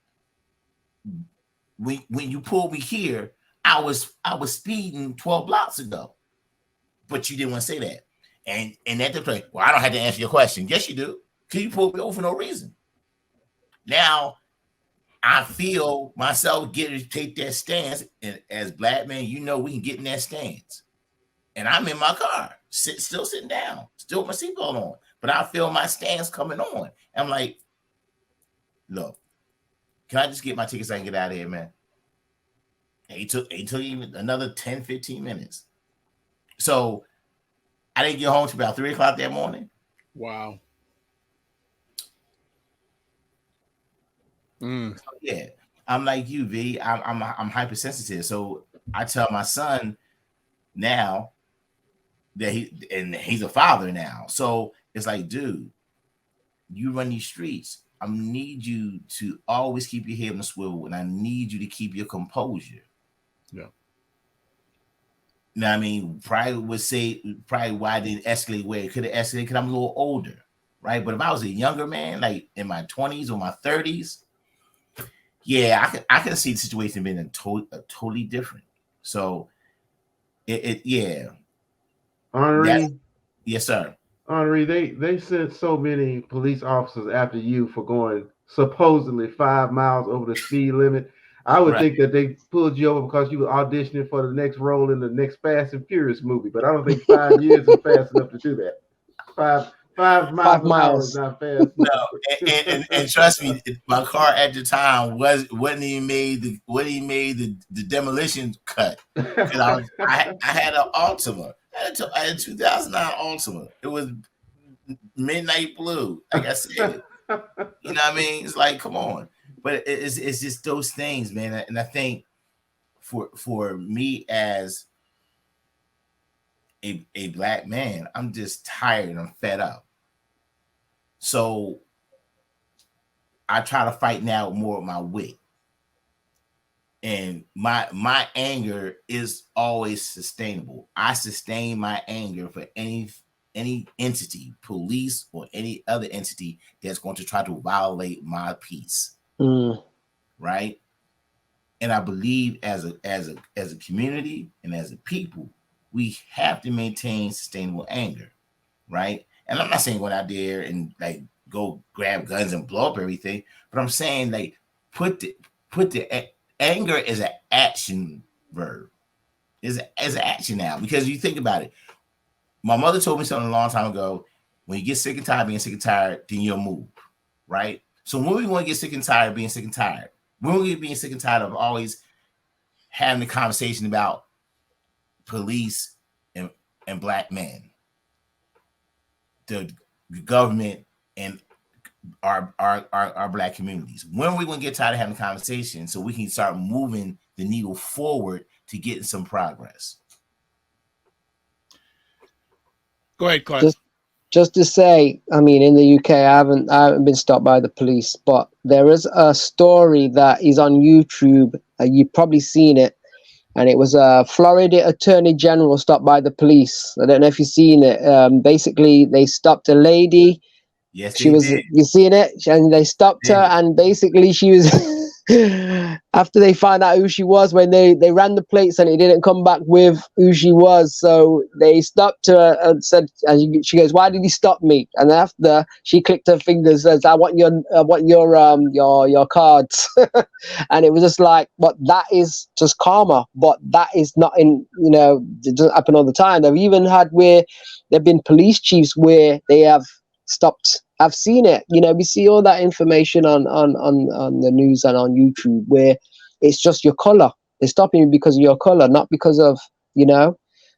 S2: when you pulled me here, I was speeding 12 blocks ago. But you didn't want to say that. And at the place, well, I don't have to answer your question. Yes, you do. Because you pulled me over for no reason. Now, I feel myself getting to take that stance. And as black men, you know we can get in that stance. And I'm in my car, still sitting down, still with my seatbelt on. But I feel my stance coming on. I'm like, look, can I just get my ticket so I can get out of here, man? And it took even another 10, 15 minutes. So I didn't get home till about 3 o'clock that morning.
S1: Wow.
S2: So, yeah, I'm like you, V. I'm hypersensitive. So I tell my son now that he's a father now. So it's like, dude, you run these streets. I need you to always keep your head on the swivel, and I need you to keep your composure.
S1: Yeah.
S2: You know what I mean? Probably would say why I didn't escalate where it could have escalated because I'm a little older, right? But if I was a younger man, like in my 20s or my 30s, yeah, I could see the situation being totally different. So yeah.
S3: Henri,
S2: yes, sir.
S3: Henri, they sent so many police officers after you for going supposedly 5 miles over the speed limit. I would think that they pulled you over because you were auditioning for the next role in the next Fast and Furious movie. But I don't think 5 years is fast enough to do that. Five miles an hour is not fast.
S2: No, and trust me, my car at the time wasn't even made the demolition cut. I had an Altima. I had a 2009 Altima. It was midnight blue. Like I said, you know what I mean? It's like, come on. But it's just those things, man. And I think for me as a black man, I'm just tired and I'm fed up. So I try to fight now more with my wit. And my anger is always sustainable. I sustain my anger for any entity, police or any other entity that's going to try to violate my peace. Right? And I believe as a community and as a people, we have to maintain sustainable anger, right? And I'm not saying go out there and like go grab guns and blow up everything, but I'm saying like put the anger is an action verb. Is an action now, because you think about it. My mother told me something a long time ago. When you get sick and tired of being sick and tired, then you'll move, right? So when we want to get sick and tired of being sick and tired, when we get being sick and tired of always having the conversation about police and black men, the government and our black communities. When are we going to get tired of having a conversation so we can start moving the needle forward to getting some progress?
S1: Go ahead, Clive.
S4: Just to say, I mean, in the UK, I haven't been stopped by the police, but there is a story that is on YouTube. You've probably seen it, and it was a Florida Attorney General stopped by the police. I don't know if you've seen it. Basically, they stopped a lady.
S2: Yes,
S4: she was.
S2: Did.
S4: You seen it? And they stopped her, and basically, she was. After they found out who she was, when they ran the plates and it didn't come back with who she was, so they stopped her and said, and she goes, "Why did he stop me?" And after she clicked her fingers, says, "I want your cards." And it was just like, but that is just karma. But that is not in, it doesn't happen all the time. They've even had where there've been police chiefs where they have stopped. I've seen it. We see all that information on the news and on YouTube where it's just your color. They're stopping you because of your color, not because of.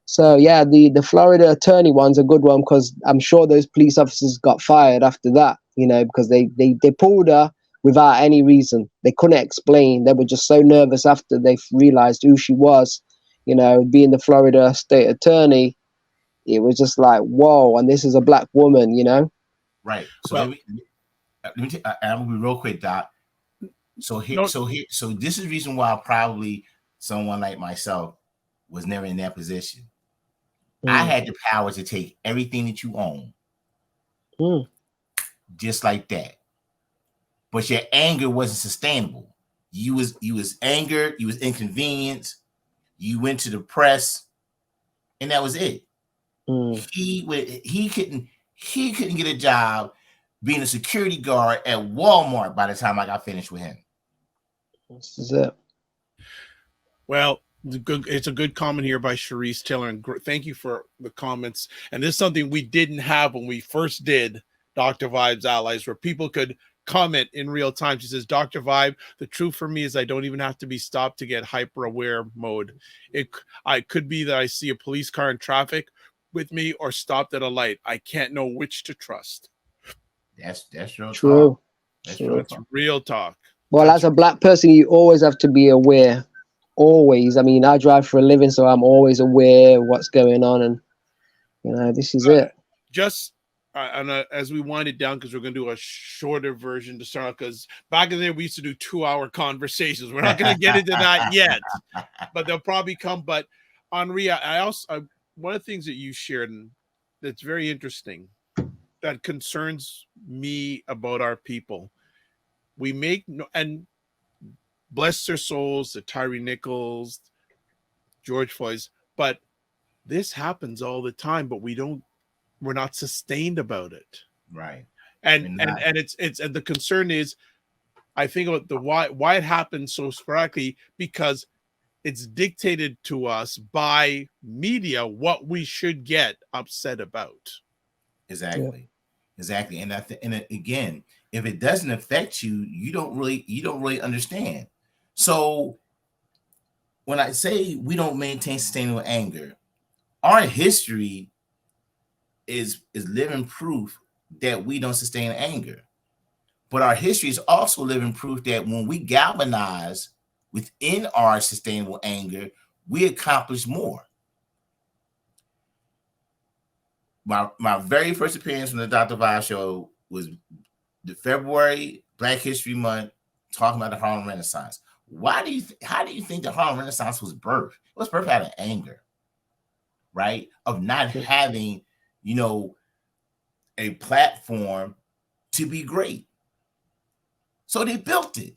S4: So yeah, the Florida attorney one's a good one, because I'm sure those police officers got fired after that. Because they pulled her without any reason. They couldn't explain. They were just so nervous after they realized who she was. Being the Florida state attorney, it was just like, whoa, and this is a black woman.
S2: Right. So let me I'm gonna be real quick, Doc. So this is the reason why probably someone like myself was never in that position. I had the power to take everything that you own, just like that. But your anger wasn't sustainable. You was angered. You was inconvenienced. You went to the press, and that was it. He couldn't get a job being a security guard at Walmart by the time I got finished with him.
S4: This is it.
S1: Well, it's a good comment here by Sharice Taylor, and thank you for the comments. And this is something we didn't have when we first did Dr. Vibe's Allies, where people could comment in real time. She says, "Dr. Vibe, the truth for me is I don't even have to be stopped to get hyper aware mode. I could be that I see a police car in traffic with me or stopped at a light. I can't know which to trust."
S2: That's real
S4: true.
S2: Talk.
S1: That's real talk.
S4: Well, as a black person, you always have to be aware. Always. I mean, I drive for a living, so I'm always aware of what's going on, and this is it.
S1: Just as we wind it down, because we're going to do a shorter version to start, because back in there we used to do 2-hour conversations. We're not going to get into that yet, but they'll probably come. But Henri, one of the things that you shared, and that's very interesting, that concerns me about our people. We make and bless their souls, the Tyree Nichols, George Floyd's, but this happens all the time, but we're not sustained about it.
S2: Right.
S1: And the concern is, I think about the why it happens so sporadically, because it's dictated to us by media what we should get upset about.
S2: Exactly. And again, if it doesn't affect you, you don't really understand. So when I say we don't maintain sustainable anger, our history is living proof that we don't sustain anger. But our history is also living proof that when we galvanize within our sustainable anger, we accomplish more. My very first appearance on the Dr. Vibe show was the February Black History Month, talking about the Harlem Renaissance. how do you think the Harlem Renaissance was birthed? It was birthed out of anger, right? Of not having, a platform to be great. So they built it.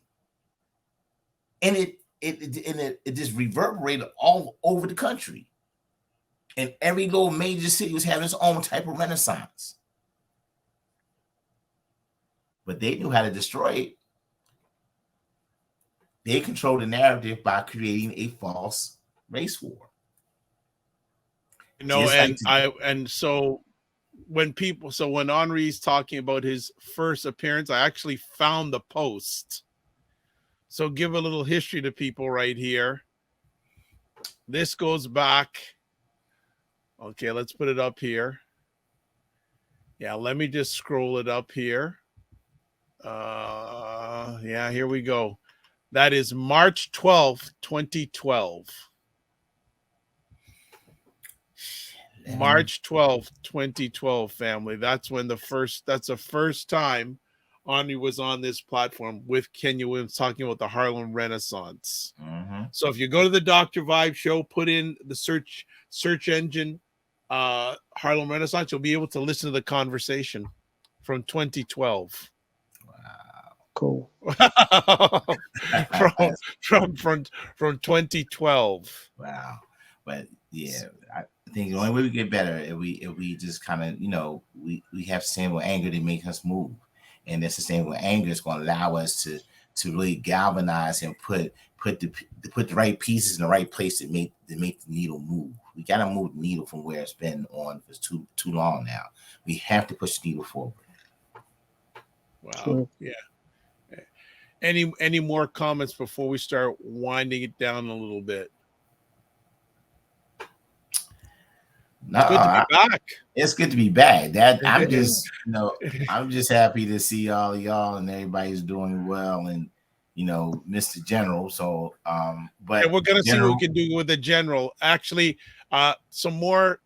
S2: And it just reverberated all over the country. And every little major city was having its own type of renaissance. But they knew how to destroy it. They controlled the narrative by creating a false race war.
S1: So when Henri's talking about his first appearance, I actually found the post. So give a little history to people right here. This goes back. Okay, let's put it up here. Yeah, let me just scroll it up here. Yeah, here we go. That is March 12th, 2012. March 12th, 2012, family. That's the first time Henri was on this platform with Kenya Williams talking about the Harlem Renaissance.
S2: Mm-hmm.
S1: So if you go to the Dr. Vibe show, put in the search engine Harlem Renaissance, you'll be able to listen to the conversation from 2012.
S4: Cool.
S2: from
S1: 2012.
S2: Wow. But yeah, I think the only way we get better if we just kind of, we have sustainable anger to make us move. And that sustainable anger is going to allow us to really galvanize and put the right pieces in the right place to make the needle move. We got to move the needle from where it's been on for too long now. We have to push the needle forward.
S1: Wow.
S4: Cool.
S1: Yeah. Any more comments before we start winding it down a little bit? Good to be back.
S2: It's good to be back. I'm just happy to see all y'all and everybody's doing well, and Mr. General. So but
S1: we're gonna see what we can do with the General. Actually, some more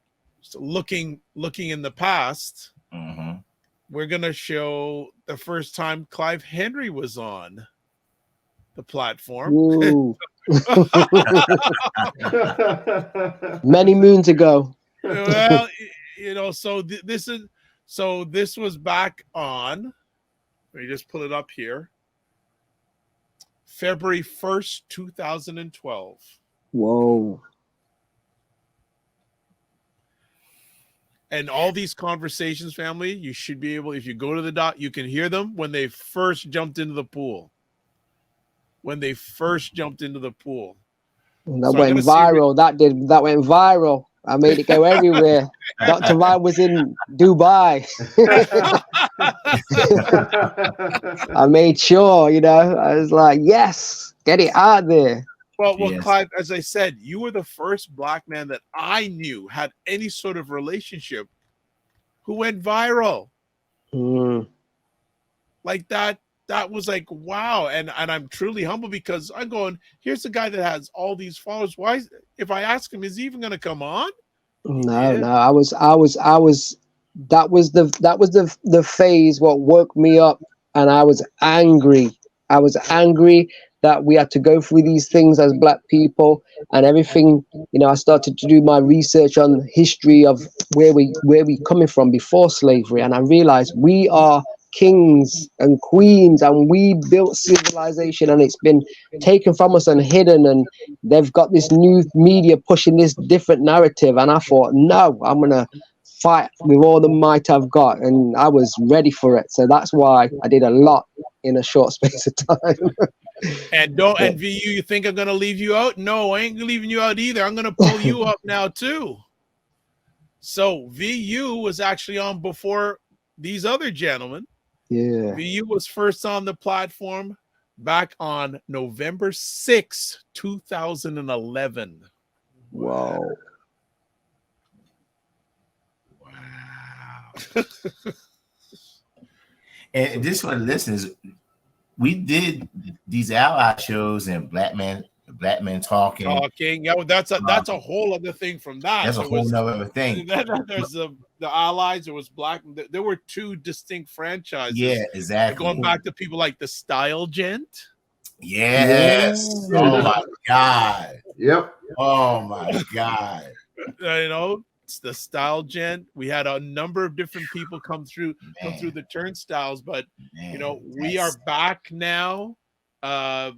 S1: looking in the past.
S2: Mm-hmm.
S1: We're gonna show the first time Clive Henry was on the platform.
S4: Many moons ago.
S1: Well, this was back on. Let me just pull it up here. February 1st, 2012.
S4: Whoa.
S1: And all these conversations, family, you should be able, if you go to the dot, you can hear them when they first jumped into the pool. That
S4: went viral. That went viral. I made it go everywhere. Dr. Vibe was in Dubai. I made sure, I was like, yes, get it out there.
S1: Well, yes. Clive, as I said, you were the first Black man that I knew had any sort of relationship who went viral. Like that was like, wow. And I'm truly humble because I'm going, here's the guy that has all these followers. Why, if I ask him, is he even going to come on?
S4: No, I was that was the phase what woke me up, and I was angry that we had to go through these things as Black people and everything. I started to do my research on history of where we coming from before slavery, and I realized we are kings and queens, and we built civilization, and it's been taken from us and hidden, and they've got this new media pushing this different narrative, and I thought, no, I'm gonna fight with all the might I've got, and I was ready for it. So that's why I did a lot in a short space of time.
S1: And VU, you think I'm gonna leave you out? No, I ain't leaving you out either. I'm gonna pull you up now too. So VU was actually on before these other gentlemen.
S4: Yeah.
S1: VU was first on the platform back on November 6, 2011.
S4: Wow.
S2: And just for the listeners, we did these ally shows and Black men talking.
S1: Yeah, that's a whole other thing from that.
S2: That's a whole other thing.
S1: There's the allies. There was Black. There were two distinct franchises.
S2: Yeah, exactly.
S1: Going back to people like the Style Gent.
S2: Yes. Oh my God.
S3: Yep.
S2: Oh my God.
S1: You know, it's the style gent. We had a number of different people come through
S2: Man,
S1: the turnstiles, but you know,
S2: man,
S1: we are back now. I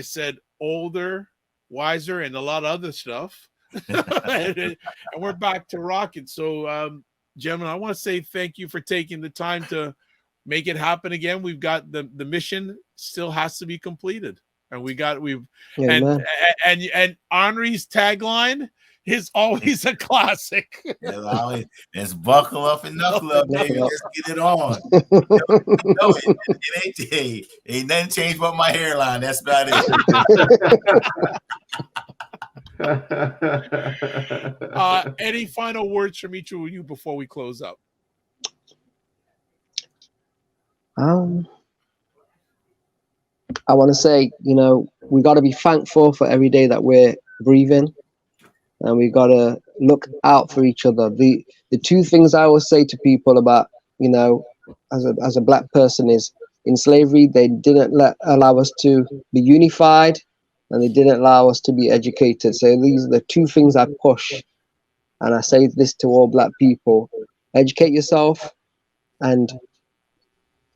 S1: said older, wiser, and a lot of other stuff. And we're back to rocking. So, gentlemen, I want to say thank you for taking the time to make it happen again. We've got the mission still has to be completed, and we've
S4: Yeah,
S1: and
S4: man.
S1: and Henri's tagline is always a classic.
S2: let's buckle up and knuckle up, baby.
S4: Buckle up.
S2: Let's get it on. No, ain't nothing changed but my hairline. That's about it.
S1: Any final words from each of you before we close up?
S4: I want to say, you know, we got to be thankful for every day that we're breathing, and we got to look out for each other. The two things I always say to people about, you know, as a black person is, in slavery they didn't allow us to be unified, and they didn't allow us to be educated. So these are the two things I push, and I say this to all black people: educate yourself, and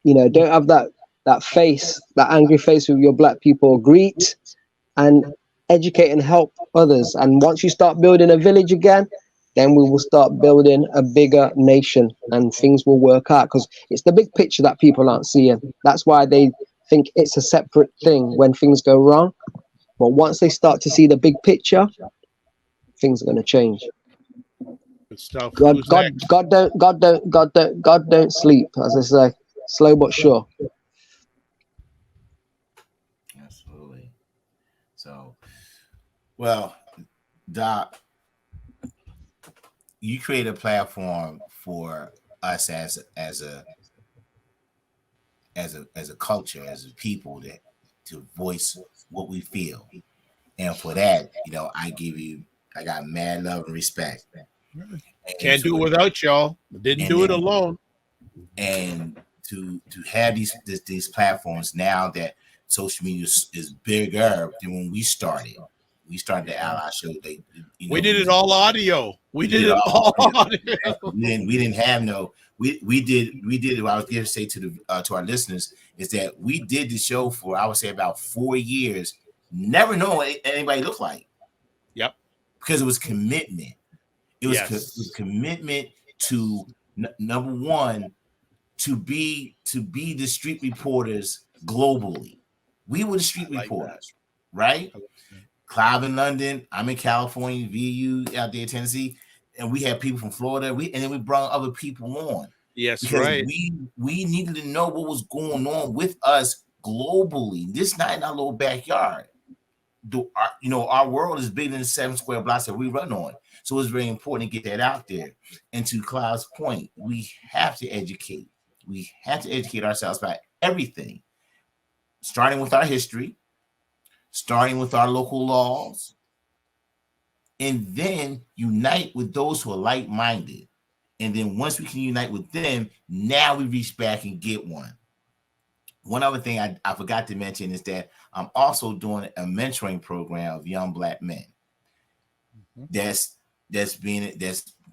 S4: you know, don't have that face, that angry face with your black people. Greet and educate and help others. And once you start building a village again, then we will start building a bigger nation, and things will work out, because it's the big picture that people aren't seeing. That's why they think it's a separate thing when things go wrong. But once they start to see the big picture, things are going to change.
S1: Good stuff.
S4: God don't sleep, as I say, slow but sure.
S2: Absolutely. So, well, Doc, you create a platform for us as a culture, as a people, to voice what we feel, and for that, you know, I got mad love and respect.
S1: Can't do it without y'all. Didn't do it alone.
S2: And to have these platforms now that social media is bigger than when we started. We started the Ally Show.
S1: We did it all audio. We did it all audio.
S2: We didn't have no. We did what I was going to say to our listeners is that we did the show for, I would say, about 4 years, never knowing what anybody looked like.
S1: Yep.
S2: Because it was commitment. It was commitment to number one, to be the street reporters globally. We were the street reporters, right? Clive in London, I'm in California, VU out there, Tennessee, and we had people from Florida. And then we brought other people on.
S1: Yes,
S2: because
S1: right.
S2: we needed to know what was going on with us globally. This not in our little backyard. Our world is bigger than the 7 square blocks that we run on. So it's very important to get that out there. And to Clive's point, we have to educate. We have to educate ourselves about everything, starting with our history, starting with our local laws, and then unite with those who are like-minded. And then once we can unite with them, now we reach back and get one. One other thing I forgot to mention is that I'm also doing a mentoring program of young black men. That's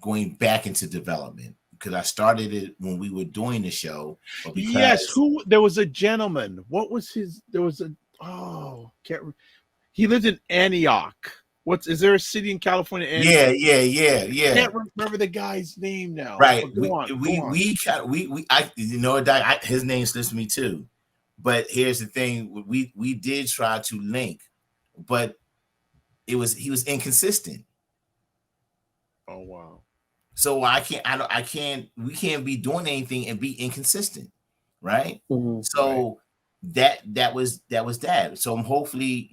S2: going back into development, because I started it when we were doing the show.
S1: There was a gentleman. What was his? There was he lived in Antioch. Is there a city in California?
S2: Yeah.
S1: I can't remember the guy's name now.
S2: Right.
S1: Go on.
S2: His name slips me too. But here's the thing: we did try to link, but he was inconsistent.
S1: Oh wow!
S2: So we can't be doing anything and be inconsistent, right?
S4: Mm-hmm.
S2: So that was that. So hopefully,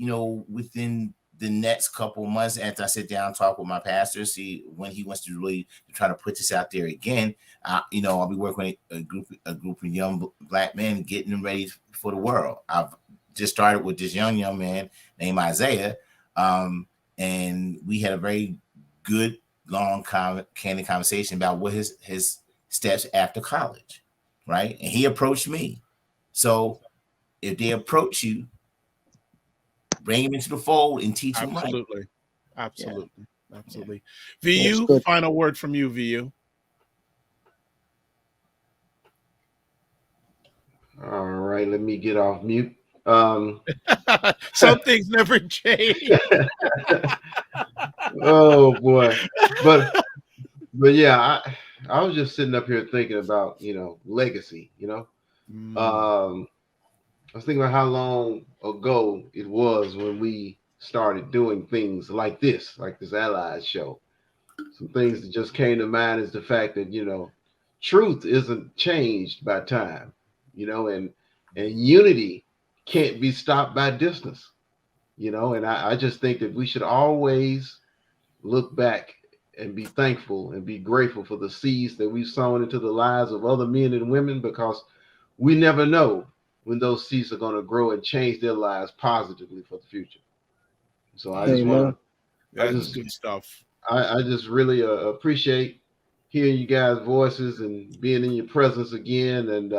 S2: within the next couple of months, after I sit down and talk with my pastor, see when he wants to really try to put this out there again. I'll be working with a group of young black men, getting them ready for the world. I've just started with this young man named Isaiah, and we had a very good, long, candid conversation about what his steps after college, right? And he approached me. So if they approach you, bring them into the fold and teach them right.
S1: Absolutely. Absolutely.
S4: That's
S1: VU,
S4: good.
S1: final word from you, VU.
S3: All right, let me get off mute.
S1: Some things never change.
S3: Oh boy, but yeah, I was just sitting up here thinking about legacy. I was thinking about how long ago it was when we started doing things like this Allies show. Some things that just came to mind is the fact that truth isn't changed by time, and unity can't be stopped by distance, and I just think that we should always look back and be thankful and be grateful for the seeds that we've sown into the lives of other men and women, because we never know when those seeds are going to grow and change their lives positively for the future. So I just want to,
S1: That's good stuff.
S3: I just really appreciate hearing you guys' voices and being in your presence again. And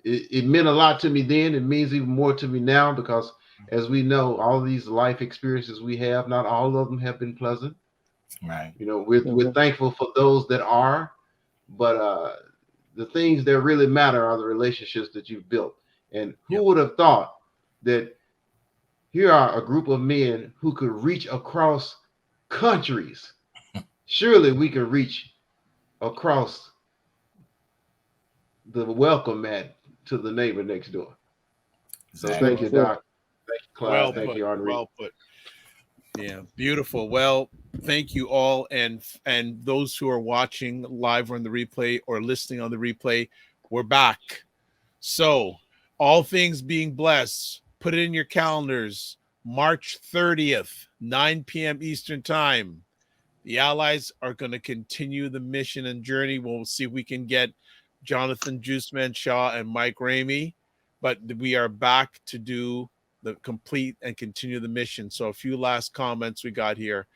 S3: it meant a lot to me then. It means even more to me now, because as we know, all these life experiences we have, not all of them have been pleasant.
S2: Right.
S3: We're thankful for those that are, but the things that really matter are the relationships that you've built. And who would have thought that here are a group of men who could reach across countries? Surely we can reach across the welcome mat to the neighbor next door. So thank you, Doc. Thank you, Clive. Thank you, Henri.
S1: Well put. Yeah, beautiful. Well, thank you all, and those who are watching live on the replay or listening on the replay, we're back. So, all things being blessed, put it in your calendars. March 30th, 9 p.m. Eastern Time. The Allies are going to continue the mission and journey. We'll see if we can get Jonathan Juiceman Shaw and Mike Ramey, but we are back to do the complete and continue the mission. So a few last comments we got here.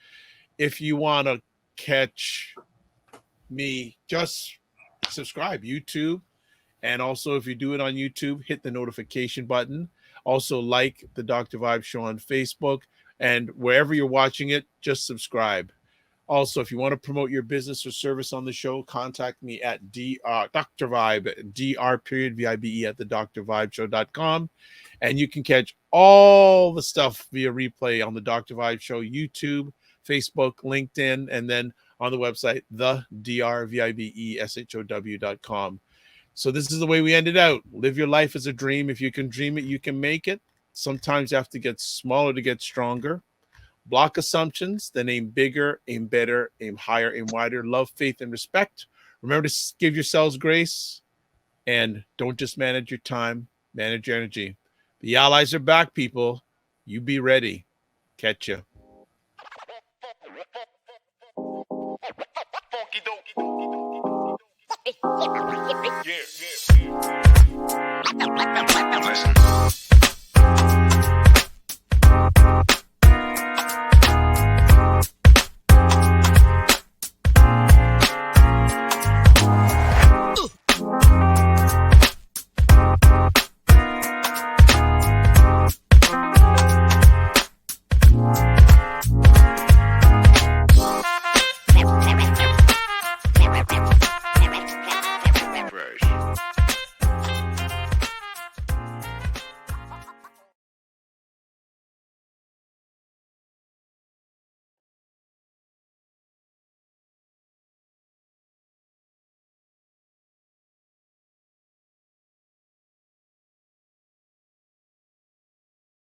S1: If you want to catch me, just subscribe YouTube. And also, if you do it on YouTube, hit the notification button. Also, like the Dr. Vibe Show on Facebook. And wherever you're watching it, just subscribe. Also, if you want to promote your business or service on the show, contact me at Dr. Vibe, Dr.Vibe at the drvibeshow.com. And you can catch all the stuff via replay on the Dr. Vibe Show, YouTube, Facebook, LinkedIn, and then on the website, the drvibeshow.com. So this is the way we ended out. Live your life as a dream. If you can dream it, you can make it. Sometimes you have to get smaller to get stronger. Block assumptions, then aim bigger, aim better, aim higher, aim wider. Love, faith, and respect. Remember to give yourselves grace, and don't just manage your time, manage your energy. The Allies are back, people. You be ready. Catch ya. Yeah.